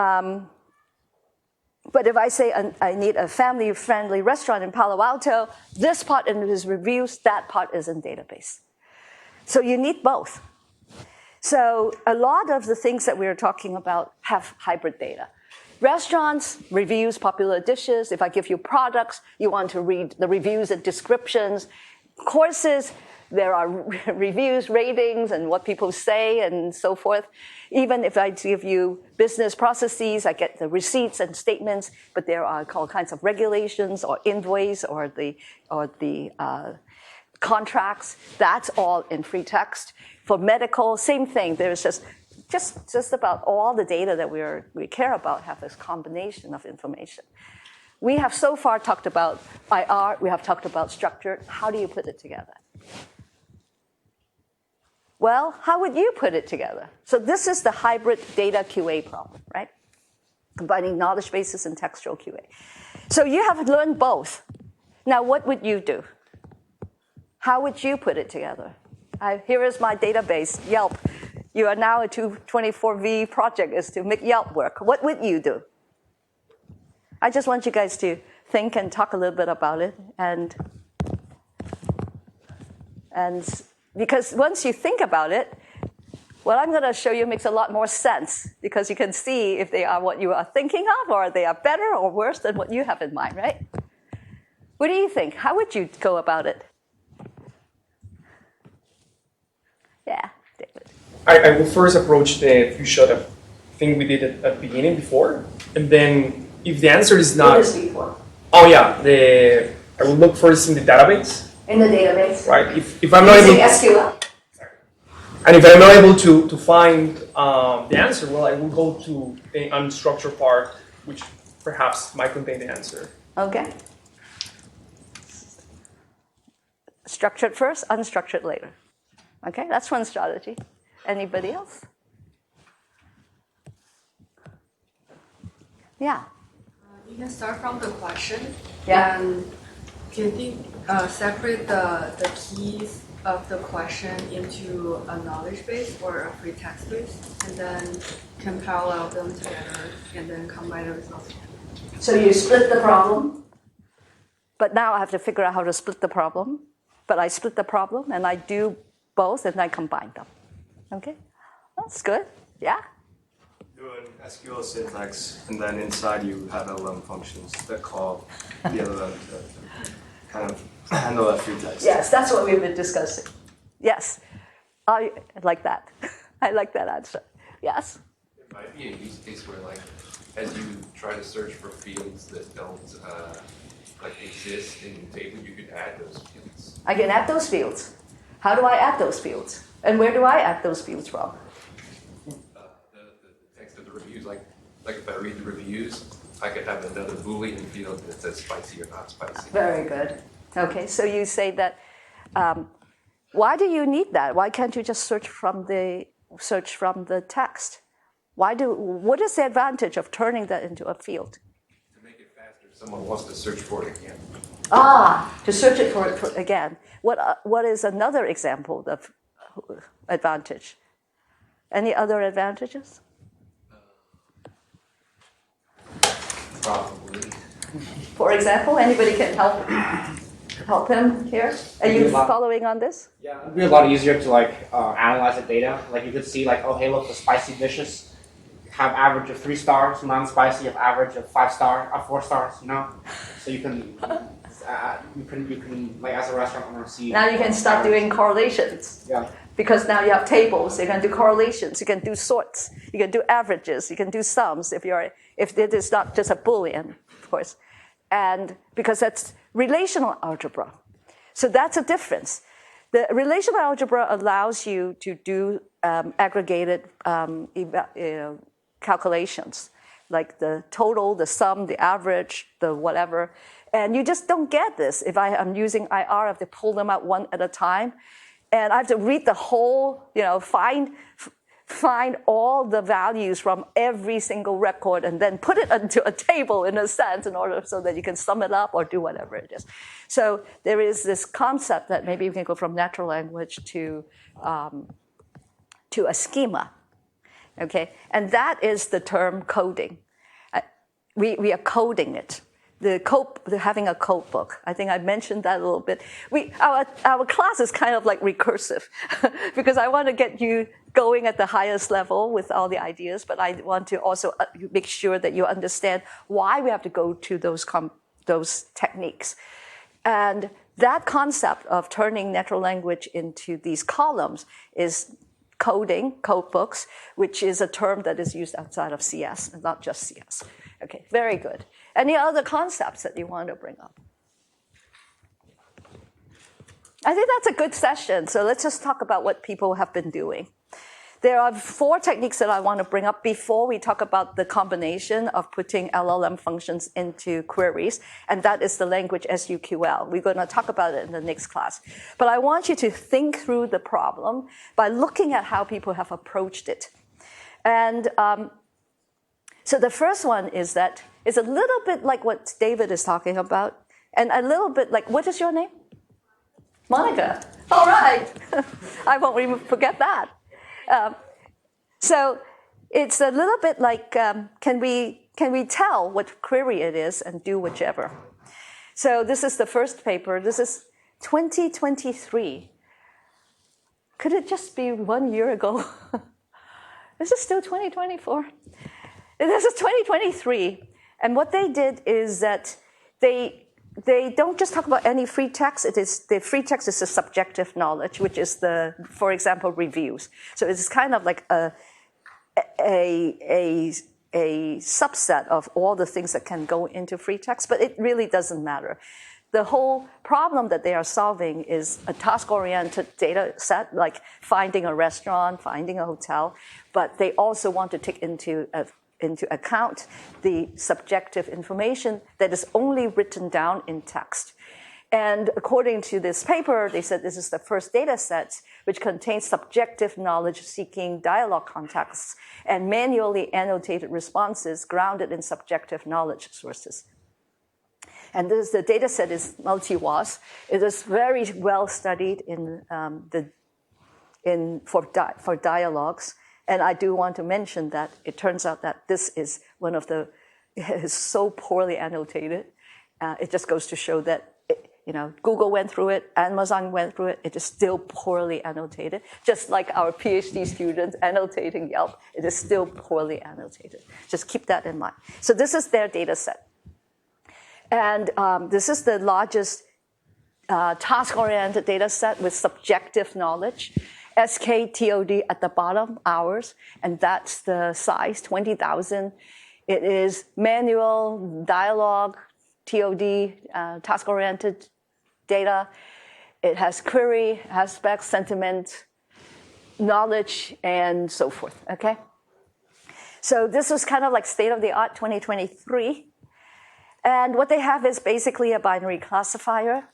but if I say I need a family-friendly restaurant in Palo Alto, this part is reviews, that part is in database. So you need both. So a lot of the things that we're talking about have hybrid data. Restaurants, reviews, popular dishes. If I give you products, you want to read the reviews and descriptions. Courses, there are reviews, ratings, and what people say, and so forth. Even if I give you business processes, I get the receipts and statements, but there are all kinds of regulations or invoice or the contracts. That's all in free text. For medical, same thing. There's just about all the data that we care about have this combination of information. We have so far talked about IR, we have talked about structured. How do you put it together? Well, how would you put it together? So this is the hybrid data QA problem, right? Combining knowledge bases and textual QA. So you have learned both. Now, what would you do? How would you put it together? Here is my database, Yelp. You are now a 224V project is to make Yelp work. What would you do? I just want you guys to think and talk a little bit about it. And because once you think about it, what I'm going to show you makes a lot more sense because you can see if they are what you are thinking of or they are better or worse than what you have in mind, right? What do you think? How would you go about it? Yeah, David. I will first approach the few-shot thing we did at the beginning before, and then if the answer is not... What is before? Oh yeah, I will look first in the database. In the database? Right, if I'm not able... SQL? And if I'm not able to find the answer, well, I will go to the unstructured part, which perhaps might contain the answer. Okay. Structured first, unstructured later. Okay, that's one strategy. Anybody else? Yeah. You can start from the question. Yeah. And can you separate the keys of the question into a knowledge base or a free text base, and then can parallel them together and then combine the results. So you split the problem, but now I have to figure out how to split the problem. But I split the problem and I do both and I combine them. Okay? That's good. Yeah? Do an SQL syntax, and then inside you have LLM functions that call the LLM to kind of handle that free text. Yes, that's what we've been discussing. Yes. I like that. I like that answer. Yes? It might be a use case where, like, as you try to search for fields that don't exist in the table, you could add those fields. I can add those fields. How do I add those fields? And where do I add those fields from? The text of the reviews, like if I read the reviews, I could have another Boolean field that says spicy or not spicy. Very good. Okay, so you say that. Why do you need that? Why can't you just search from the text? What is the advantage of turning that into a field? To make it faster, if someone wants to search for it again. To search it for again. What is another example of advantage? Any other advantages? Probably. For example, anybody can help him here? Are you following on this? Yeah, it'd be a lot easier to analyze the data. Like you could see oh hey look, the spicy dishes have average of 3 stars, non-spicy have average of 4 stars. So you can as a restaurant owner see. Now you can start doing correlations. Yeah. Because now you have tables, you can do correlations, you can do sorts, you can do averages, you can do sums if it is not just a Boolean, of course. And because that's relational algebra. So that's a difference. The relational algebra allows you to do aggregated calculations, like the total, the sum, the average, the whatever. And you just don't get this. If I am using IR, I have to pull them out one at a time. And I have to read the whole, find all the values from every single record and then put it into a table in a sense in order so that you can sum it up or do whatever it is. So there is this concept that maybe we can go from natural language to a schema, okay? And that is the term coding. We are coding it. Having a code book. I think I mentioned that a little bit. Our class is kind of like recursive because I want to get you going at the highest level with all the ideas, but I want to also make sure that you understand why we have to go to those techniques. And that concept of turning natural language into these columns is coding, code books, which is a term that is used outside of CS, and not just CS. Okay, very good. Any other concepts that you want to bring up? I think that's a good session. So let's just talk about what people have been doing. There are 4 techniques that I want to bring up before we talk about the combination of putting LLM functions into queries, and that is the language SUQL. We're going to talk about it in the next class. But I want you to think through the problem by looking at how people have approached it. And so the first one is that it's a little bit like what David is talking about, and a little bit like, what is your name? Monica. All right. I won't even forget that. So it's a little bit like, can we tell what query it is and do whichever? So this is the first paper. This is 2023. Could it just be 1 year ago? This is still 2024. This is 2023. And what they did is that they don't just talk about any free text. The free text is a subjective knowledge, which is for example, reviews. So it's kind of like a subset of all the things that can go into free text, but it really doesn't matter. The whole problem that they are solving is a task-oriented data set, like finding a restaurant, finding a hotel, but they also want to take into account the subjective information that is only written down in text. And according to this paper, they said this is the first data set which contains subjective knowledge-seeking dialogue contexts and manually annotated responses grounded in subjective knowledge sources. And the data set is multi-WAS. It is very well studied for dialogues. And I do want to mention that it turns out that this is it is so poorly annotated. It just goes to show that Google went through it, Amazon went through it, it is still poorly annotated. Just like our PhD students annotating Yelp, it is still poorly annotated. Just keep that in mind. So this is their data set. And this is the largest task-oriented data set with subjective knowledge. SKTOD at the bottom, hours, and that's the size, 20,000. It is manual, dialogue, TOD, task-oriented data. It has query, aspect, sentiment, knowledge, and so forth, okay? So this was kind of like state-of-the-art 2023. And what they have is basically a binary classifier.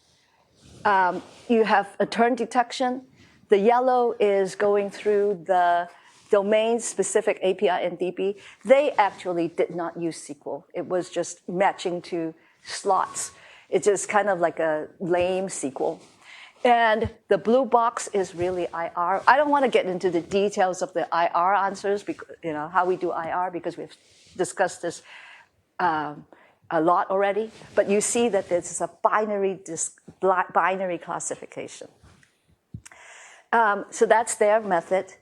You have a turn detection. The yellow is going through the domain-specific API and DB. They actually did not use SQL. It was just matching to slots. It's just kind of like a lame SQL. And the blue box is really IR. I don't want to get into the details of the IR answers, because, how we do IR, because we've discussed this a lot already. But you see that this is a binary classification. So that's their method.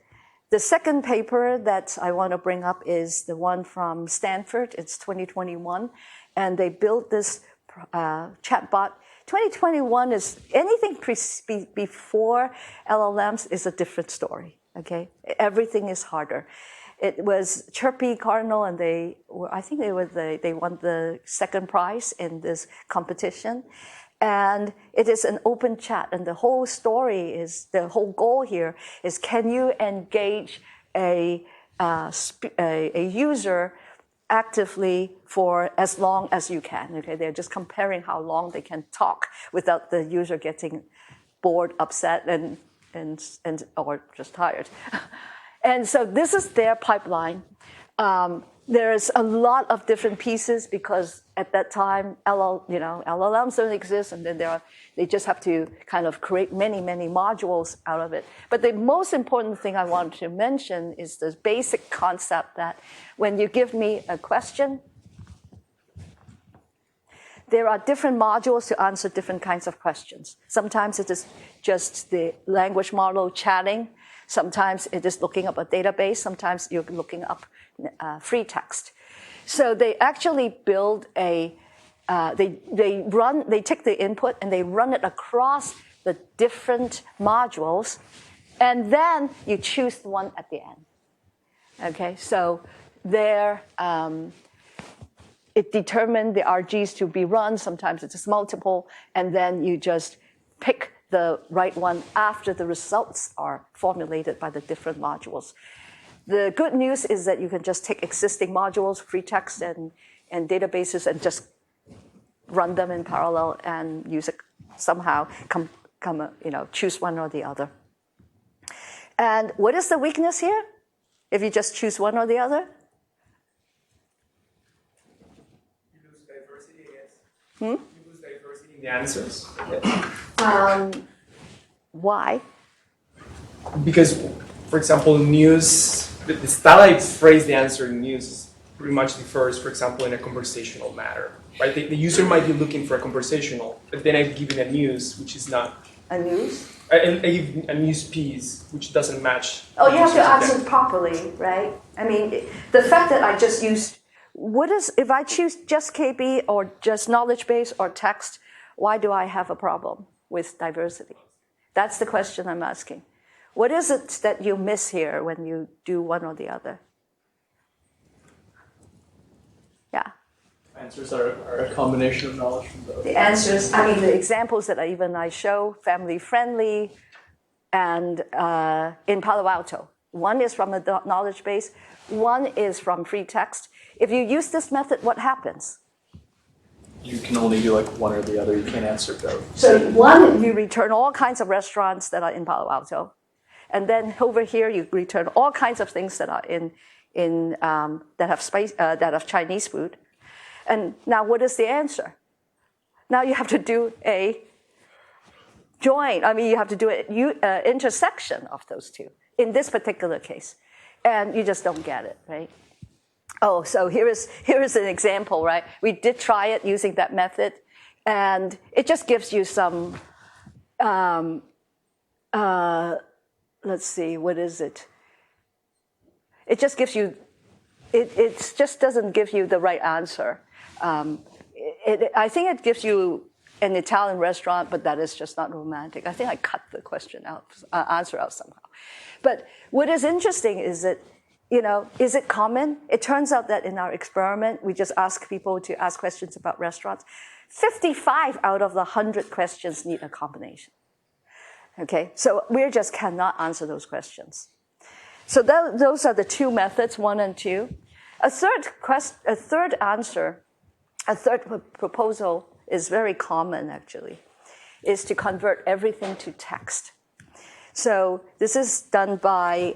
The second paper that I want to bring up is the one from Stanford. It's 2021. And they built this chatbot. 2021 is anything before LLMs is a different story, okay? Everything is harder. It was Chirpy Cardinal, and they won the second prize in this competition. And it is an open chat, and the whole story is, the whole goal here is, can you engage a user actively for as long as you can, okay? They're just comparing how long they can talk without the user getting bored, upset, and or just tired. And so this is their pipeline. There's a lot of different pieces because at that time, LLMs don't exist, and then they just have to kind of create many, many modules out of it. But the most important thing I want to mention is this basic concept that when you give me a question, there are different modules to answer different kinds of questions. Sometimes it is just the language model chatting. Sometimes it is looking up a database. Sometimes you're looking up free text. So they actually build they take the input and they run it across the different modules, and then you choose the one at the end. Okay, so there it determined the RGs to be run. Sometimes it's just multiple, and then you just pick the right one after the results are formulated by the different modules. The good news is that you can just take existing modules, free text and databases, and just run them in parallel and use it somehow, choose one or the other. And what is the weakness here? If you just choose one or the other? You lose diversity, I guess. You lose diversity in the answers. Why? Because, for example, news, the style I phrase the answer in news pretty much differs, for example, in a conversational matter. Right? The user might be looking for a conversational, but then I'm giving a news, which is not. A news? A news piece, which doesn't match. Oh, you have to answer properly, right? I mean, the fact that I just used, if I choose just KB or just knowledge base or text, why do I have a problem with diversity? That's the question I'm asking. What is it that you miss here when you do one or the other? Yeah. Answers are a combination of knowledge from both. The answers, the examples that I show, family friendly, and in Palo Alto. One is from a knowledge base, one is from free text. If you use this method, what happens? you can only do like one or the other. You can't answer both. So one, you return all kinds of restaurants that are in Palo Alto, and then over here you return all kinds of things that are that have Chinese food. And now what is the answer? Now you have to do a join. I mean, you have to do an intersection of those two in this particular case, and you just don't get it, right? Oh, so here is an example, right? We did try it using that method, and it just gives you some. Let's see, what is it? It just gives you. It just doesn't give you the right answer. I think it gives you an Italian restaurant, but that is just not romantic. I think I cut the question out, answer out somehow. But what is interesting is that, is it common? It turns out that in our experiment, we just ask people to ask questions about restaurants. 55 out of the 100 questions need a combination. Okay, so we just cannot answer those questions. So those are the two methods, 1 and 2. A third proposal is very common, actually, is to convert everything to text. So this is done by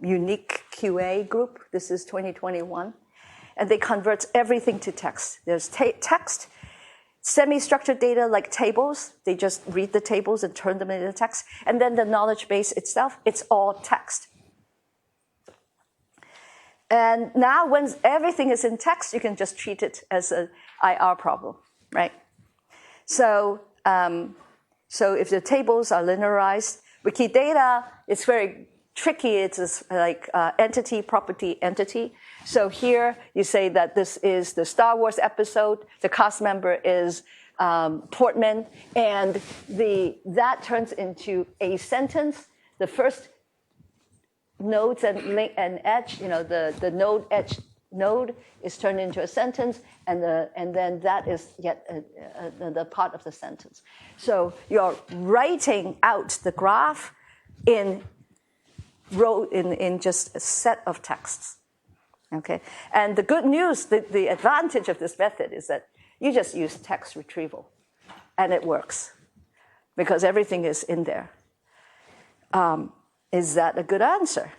Unique QA group. This is 2021. And they convert everything to text. There's text, semi-structured data like tables. They just read the tables and turn them into text. And then the knowledge base itself, it's all text. And now when everything is in text, you can just treat it as an IR problem, right? So, so if the tables are linearized, Wikidata, it's very tricky. It's like entity, property, entity. So here you say that this is the Star Wars episode. The cast member is Portman, and that turns into a sentence. The first nodes and edge, the node edge node is turned into a sentence, and then that is yet the part of the sentence. So you're writing out the graph in just a set of texts. Okay, and the good news, the advantage of this method is that you just use text retrieval, and it works because everything is in there. Is that a good answer?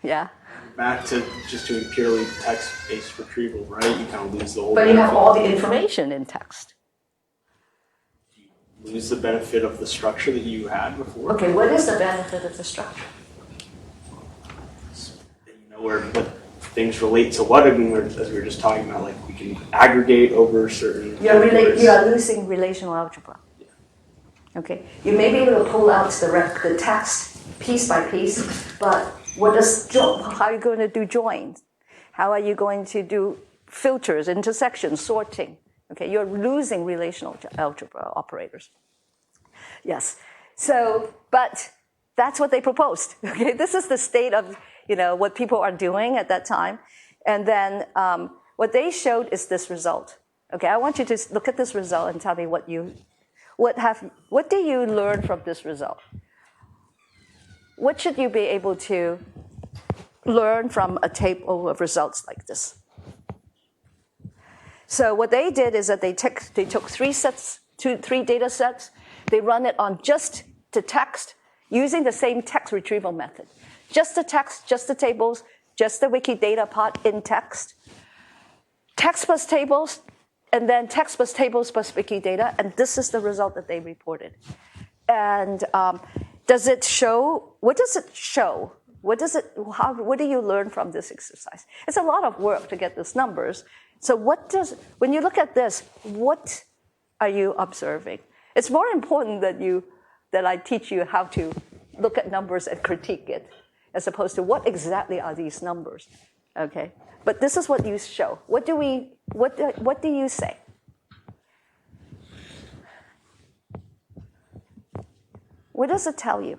Yeah. Back to just doing purely text-based retrieval, right? You kind of lose the whole. But you have all the information in text. You lose the benefit of the structure that you had before. Okay, what is the benefit of the structure? You know where things relate to what. I mean, as we were just talking about, like we can aggregate over certain. You are losing relational algebra. Yeah. Okay, you may be able to pull out the text piece by piece, but how are you going to do joins? How are you going to do filters, intersections, sorting? Okay, you're losing relational algebra operators. Yes. So, but that's what they proposed. Okay, this is the state of what people are doing at that time, and then what they showed is this result. Okay, I want you to look at this result and tell me what do you learn from this result? What should you be able to learn from a table of results like this? So what they did is that they took three data sets. They run it on just the text using the same text retrieval method. Just the text, just the tables, just the Wikidata part in text. Text plus tables, and then text plus tables plus Wikidata, and this is the result that they reported. And does it show? What does it show? What do you learn from this exercise? It's a lot of work to get these numbers. So when you look at this, what are you observing? It's more important that I teach you how to look at numbers and critique it, as opposed to what exactly are these numbers, okay? But this is what you show. What do you say? What does it tell you?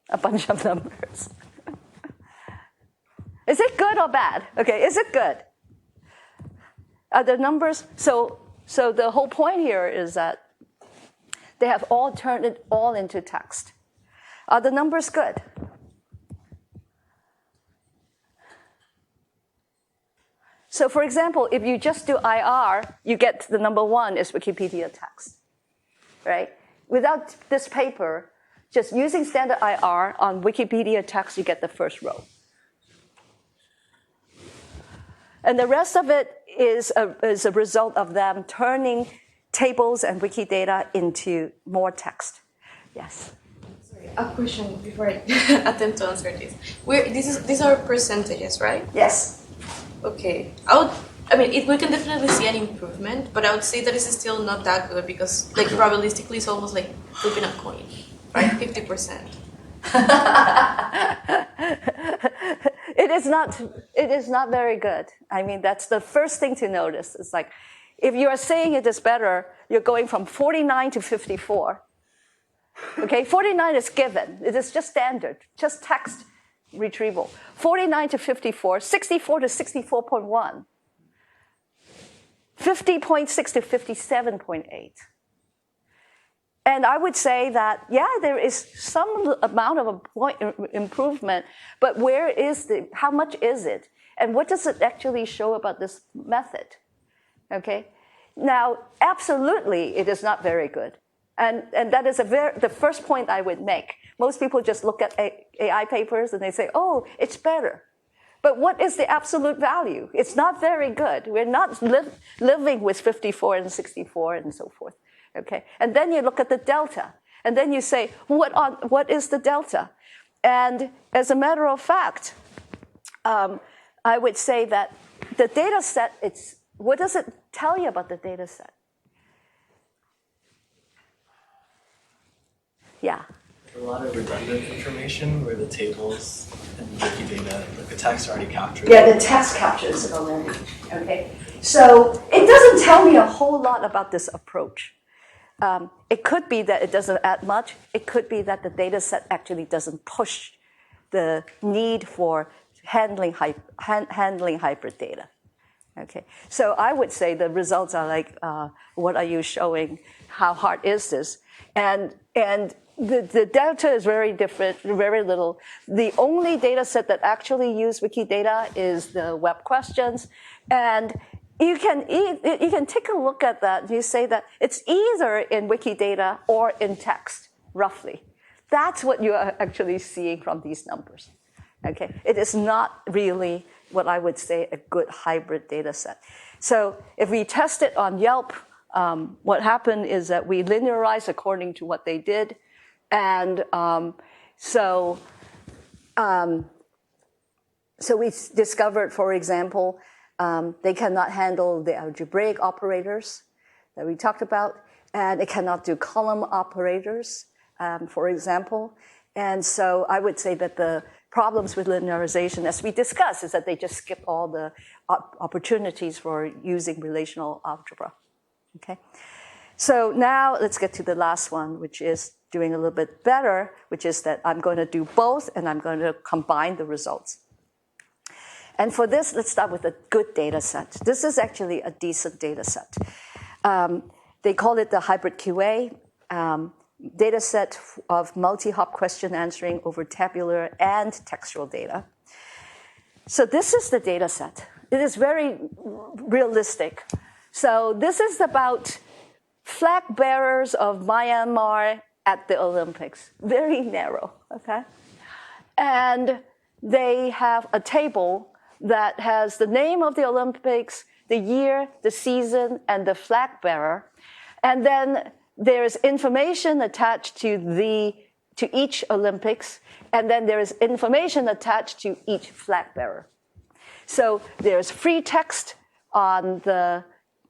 A bunch of numbers. Is it good or bad? Okay, is it good? Are the numbers, so the whole point here is that They have all turned it all into text. Are the numbers good? So for example, if you just do IR, you get the number 1 is Wikipedia text, right? Without this paper, just using standard IR on Wikipedia text, you get the first row. And the rest of it is a result of them turning tables and Wikidata into more text. Yes? Sorry, a question before I attempt to answer this. These are percentages, right? Yes. Okay. We can definitely see an improvement, but I would say that this is still not that good because, like, probabilistically, it's almost like flipping a coin, right? 50%. It is not very good. I mean, that's the first thing to notice. It's like, if you are saying it is better, you're going from 49 to 54. Okay, 49 is given. It is just standard, just text retrieval. 49 to 54, 64 to 64.1, 50.6 to 57.8. And I would say that, yeah, there is some amount of improvement, but how much is it? And what does it actually show about this method? Okay? Now, absolutely, it is not very good. And that is the first point I would make. Most people just look at AI papers and they say, oh, it's better. But what is the absolute value? It's not very good. We're not living with 54 and 64 and so forth. Okay, and then you look at the delta, and then you say, what is the delta? And as a matter of fact, I would say that the data set, what does it tell you about the data set? Yeah. A lot of redundant information where the tables and Wikidata, like the text already captured. Yeah, the text captures it already. Okay, so it doesn't tell me a whole lot about this approach. It could be that it doesn't add much. It could be that the data set actually doesn't push the need for handling hybrid data. Okay, so I would say the results are like, what are you showing? How hard is this? And the data is very different, very little. The only data set that actually use Wikidata is the web questions, and you can take a look at that and you say that it's either in Wikidata or in text, roughly. That's what you are actually seeing from these numbers. Okay, it is not really what I would say a good hybrid data set. So if we test it on Yelp, what happened is that we linearized according to what they did. And so we discovered, for example, they cannot handle the algebraic operators that we talked about, and it cannot do column operators, for example. And so I would say that the problems with linearization, as we discussed, is that they just skip all the opportunities for using relational algebra. Okay, so now let's get to the last one, which is doing a little bit better, which is that I'm going to do both, and I'm going to combine the results. And for this, let's start with a good data set. This is actually a decent data set. They call it the hybrid QA data set of multi-hop question answering over tabular and textual data. So this is the data set. It is very realistic. So this is about flag bearers of Myanmar at the Olympics. Very narrow, okay? And they have a table that has the name of the Olympics, the year, the season, and the flag bearer. And then there's information attached to each Olympics, and then there is information attached to each flag bearer. So there's free text on the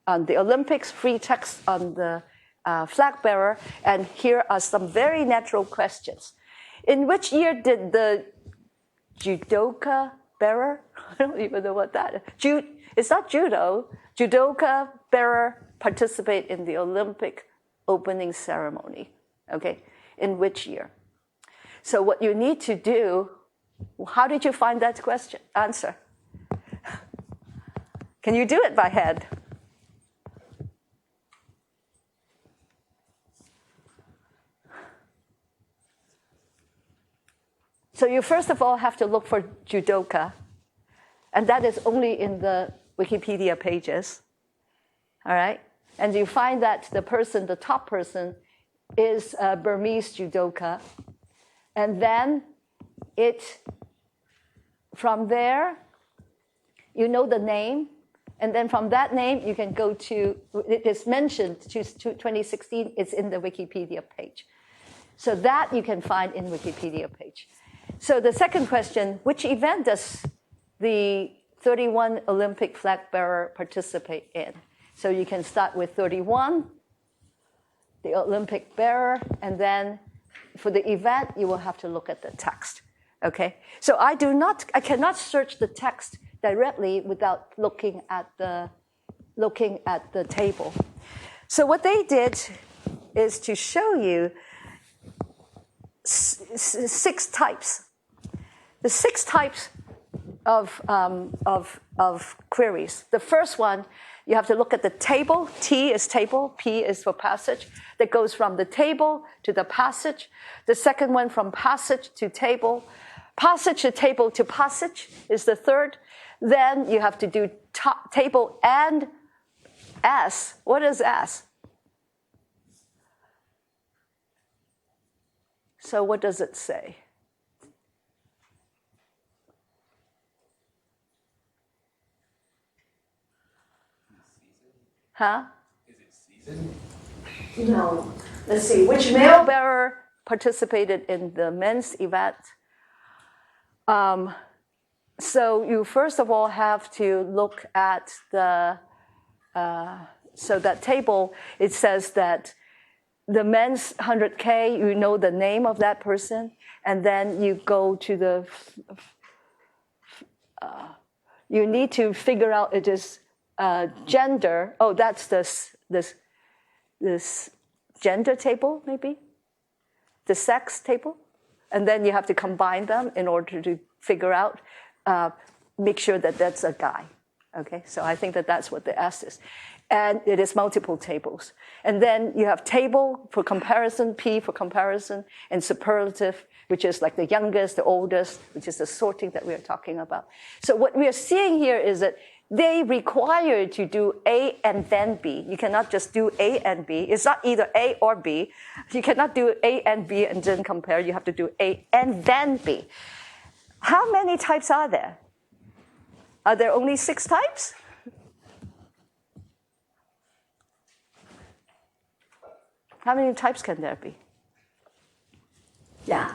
Olympics, free text on the flag bearer, and here are some very natural questions. In which year did the judoka bearer, I don't even know what that is. It's not judo. Judoka bearer participate in the Olympic opening ceremony. Okay, in which year? So what you need to do, how did you find that question? Answer. Can you do it by head? So you first of all have to look for judoka, and that is only in the Wikipedia pages, all right? And you find that the top person, is a Burmese judoka, and then from there, you know the name, and then from that name, you can go to, it is mentioned to 2016, it's in the Wikipedia page. So that you can find in Wikipedia page. So the second question, which event does the 31 Olympic flag bearer participate in? So you can start with 31, the Olympic bearer, and then for the event, you will have to look at the text, okay? So I cannot search the text directly without looking at the table. So what they did is to show you 6 types. The 6 types of queries. The first one, you have to look at the table. T is table, P is for passage. That goes from the table to the passage. The second one, from passage to table. Passage to table to passage is the third. Then you have to do table and S. What is S? So what does it say? Huh? Is it season? No. Let's see. Which male bearer participated in the men's event? So you first of all have to look at so that table, it says that the men's 100K, you know the name of that person, and then you go to you need to figure out it is gender. Oh, that's this gender table, maybe? The sex table? And then you have to combine them in order to figure out, make sure that that's a guy. Okay, so I think that that's what the S is. And it is multiple tables. And then you have table for comparison, P for comparison, and superlative, which is like the youngest, the oldest, which is the sorting that we are talking about. So what we are seeing here is that they require to do A and then B. You cannot just do A and B. It's not either A or B. You cannot do A and B and then compare. You have to do A and then B. How many types are there? Are there only 6 types? How many types can there be? Yeah.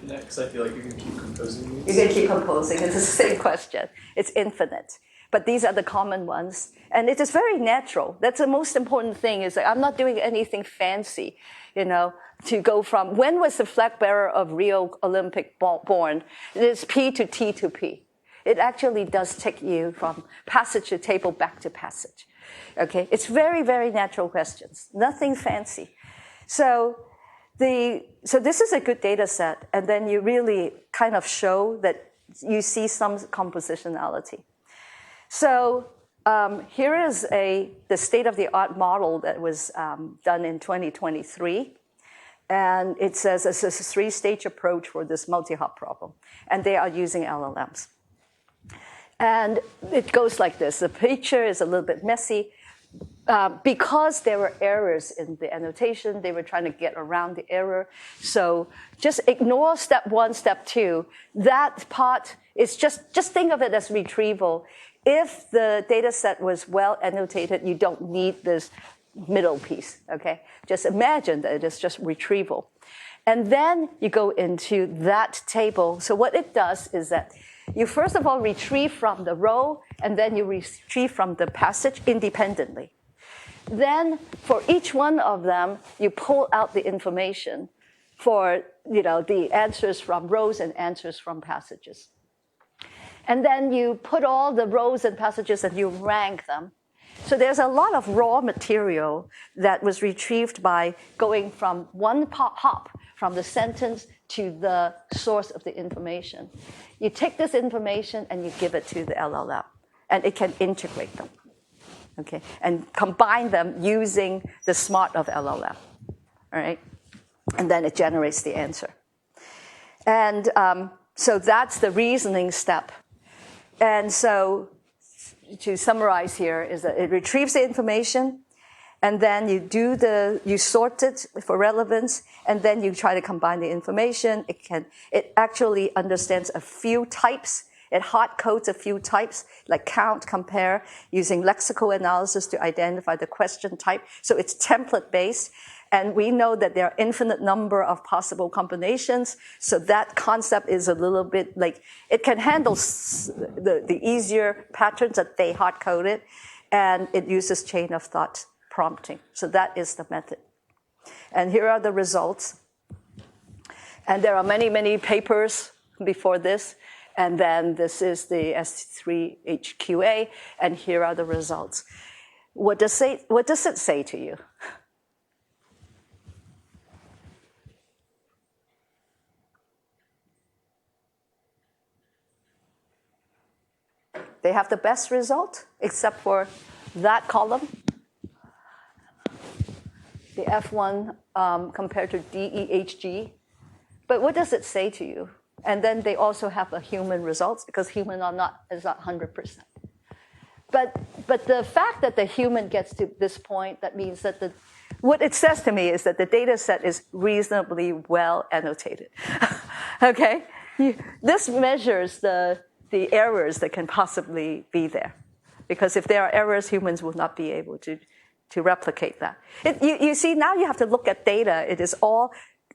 Next, I feel like you can keep composing these. You can keep composing. It's the same question. It's infinite. But these are the common ones. And it is very natural. That's the most important thing, is that I'm not doing anything fancy, to go from, when was the flag bearer of Rio Olympic born? It is P to T to P. It actually does take you from passage to table back to passage. Okay? It's very, very natural questions. Nothing fancy. So this is a good data set, and then you really kind of show that you see some compositionality. So here is the state-of-the-art model that was done in 2023. And it says it's a 3-stage approach for this multi-hop problem. And they are using LLMs. And it goes like this. The picture is a little bit messy. Because there were errors in the annotation, they were trying to get around the error. So just ignore step 1, step 2. That part is just think of it as retrieval. If the data set was well annotated, you don't need this middle piece, okay? Just imagine that it is just retrieval. And then you go into that table. So what it does is that you first of all retrieve from the row, and then you retrieve from the passage independently. Then for each one of them, you pull out the information for the answers from rows and answers from passages. And then you put all the rows and passages and you rank them. So there's a lot of raw material that was retrieved by going from one hop from the sentence to the source of the information. You take this information and you give it to the LLM, and it can integrate them, okay, and combine them using the smart of LLM, all right? And then it generates the answer. And So that's the reasoning step. And so to summarize here is that it retrieves the information, and then you sort it for relevance, and then you try to combine the information. It actually understands a few types. It hard codes a few types, like count, compare, using lexical analysis to identify the question type. So it's template based. And we know that there are infinite number of possible combinations. So that concept is a little bit like, it can handle the easier patterns that they hard coded. And it uses chain of thought prompting. So that is the method. And here are the results. And there are many, many papers before this. And then this is the S3HQA. And here are the results. What does it say to you? They have the best result, except for that column, the F1 compared to DEHG. But what does it say to you? And then they also have a human results, because human is not 100%. But the fact that the human gets to this point, that means that what it says to me is that the data set is reasonably well annotated. Okay? This measures the errors that can possibly be there. Because if there are errors, humans will not be able to replicate that. You see, now you have to look at data. It is all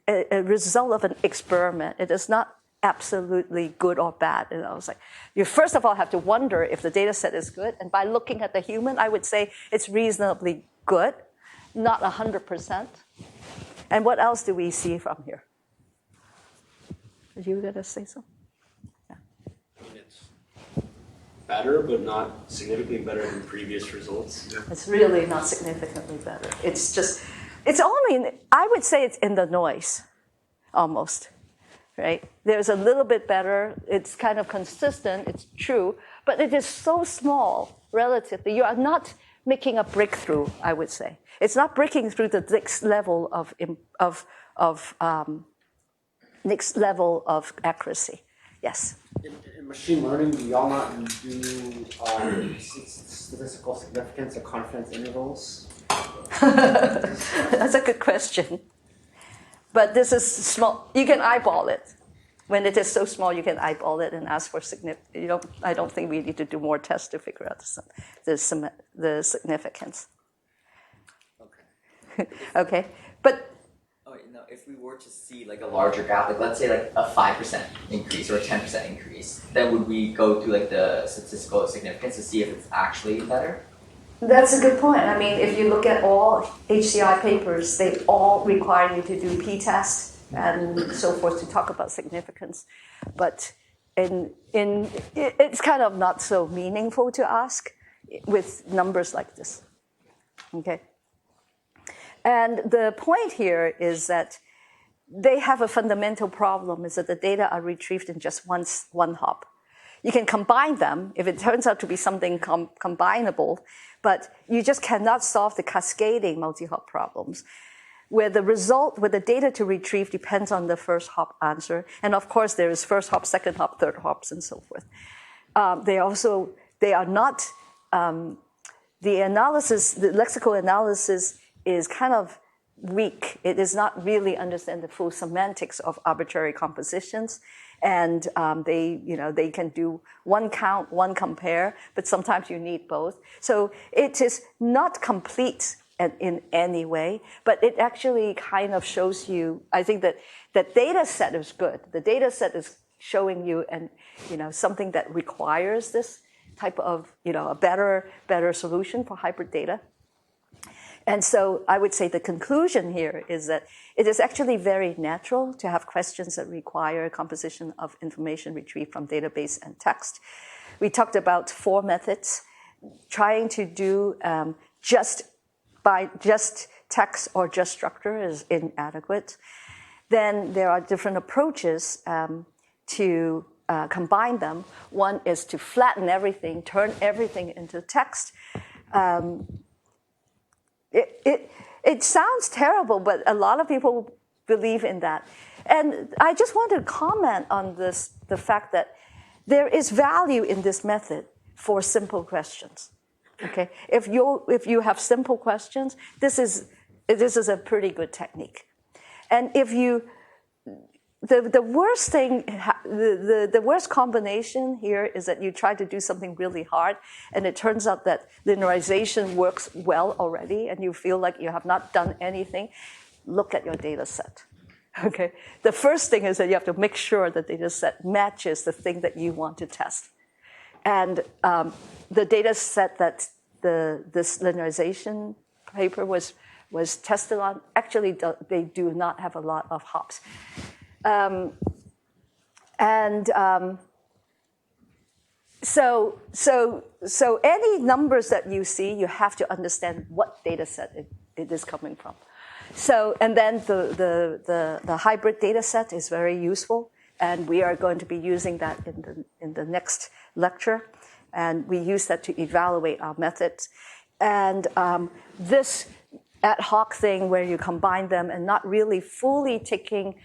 a result of an experiment. It is not absolutely good or bad. It's like, you first of all have to wonder if the data set is good. And by looking at the human, I would say it's reasonably good, not 100%. And what else do we see from here? Are you going to say something? Better, but not significantly better than previous results. It's really not significantly better. It's only, I would say it's in the noise, almost, right? There's a little bit better. It's kind of consistent. It's true, but it is so small relatively. You are not making a breakthrough, I would say. It's not breaking through the next level of accuracy. Yes. In machine learning, do y'all not do statistical significance or confidence intervals? That's a good question. But this is small. You can eyeball it. When it is so small, you can eyeball it and ask for significance. I don't think we need to do more tests to figure out the significance. Okay. Okay. But if we were to see like a larger gap, like let's say like a 5% increase or a 10% increase, then would we go through like the statistical significance to see if it's actually better? That's a good point. I mean, if you look at all HCI papers, they all require you to do p-tests and so forth to talk about significance. But it's kind of not so meaningful to ask with numbers like this. Okay. And the point here is that they have a fundamental problem, is that the data are retrieved in just one hop. You can combine them if it turns out to be something combinable, but you just cannot solve the cascading multi-hop problems, where the data to retrieve depends on the first hop answer. And of course, there is first hop, second hop, third hops, and so forth. The lexical analysis is kind of weak. It does not really understand the full semantics of arbitrary compositions. And they can do one count, one compare, but sometimes you need both. So it is not complete in any way, but it actually kind of shows you, I think that data set is good. The data set is showing you something that requires this type of a better solution for hybrid data. And so I would say the conclusion here is that it is actually very natural to have questions that require composition of information retrieved from database and text. We talked about 4 methods. Trying to do just text or just structure is inadequate. Then there are different approaches to combine them. One is to flatten everything, turn everything into text. It sounds terrible, but a lot of people believe in that. And I just want to comment on this, the fact that there is value in this method for simple questions. Okay, if you have simple questions, this is a pretty good technique. And if you, the worst thing, the worst combination here is that you try to do something really hard, and it turns out that linearization works well already, and you feel like you have not done anything. Look at your data set. Okay, the first thing is that you have to make sure the data set matches the thing that you want to test. And the data set that this linearization paper was tested on, actually they do not have a lot of hops. So any numbers that you see, you have to understand what data set it is coming from. So, and then the hybrid data set is very useful, and we are going to be using that in the next lecture, and we use that to evaluate our methods. And this ad hoc thing where you combine them and not really fully taking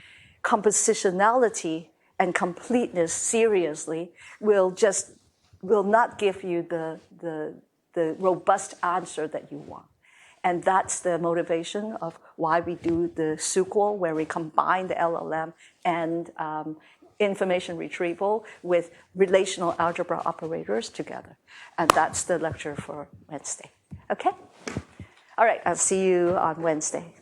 compositionality and completeness seriously will not give you the robust answer that you want. And that's the motivation of why we do the SQL, where we combine the LLM and information retrieval with relational algebra operators together. And that's the lecture for Wednesday. Okay? All right, I'll see you on Wednesday.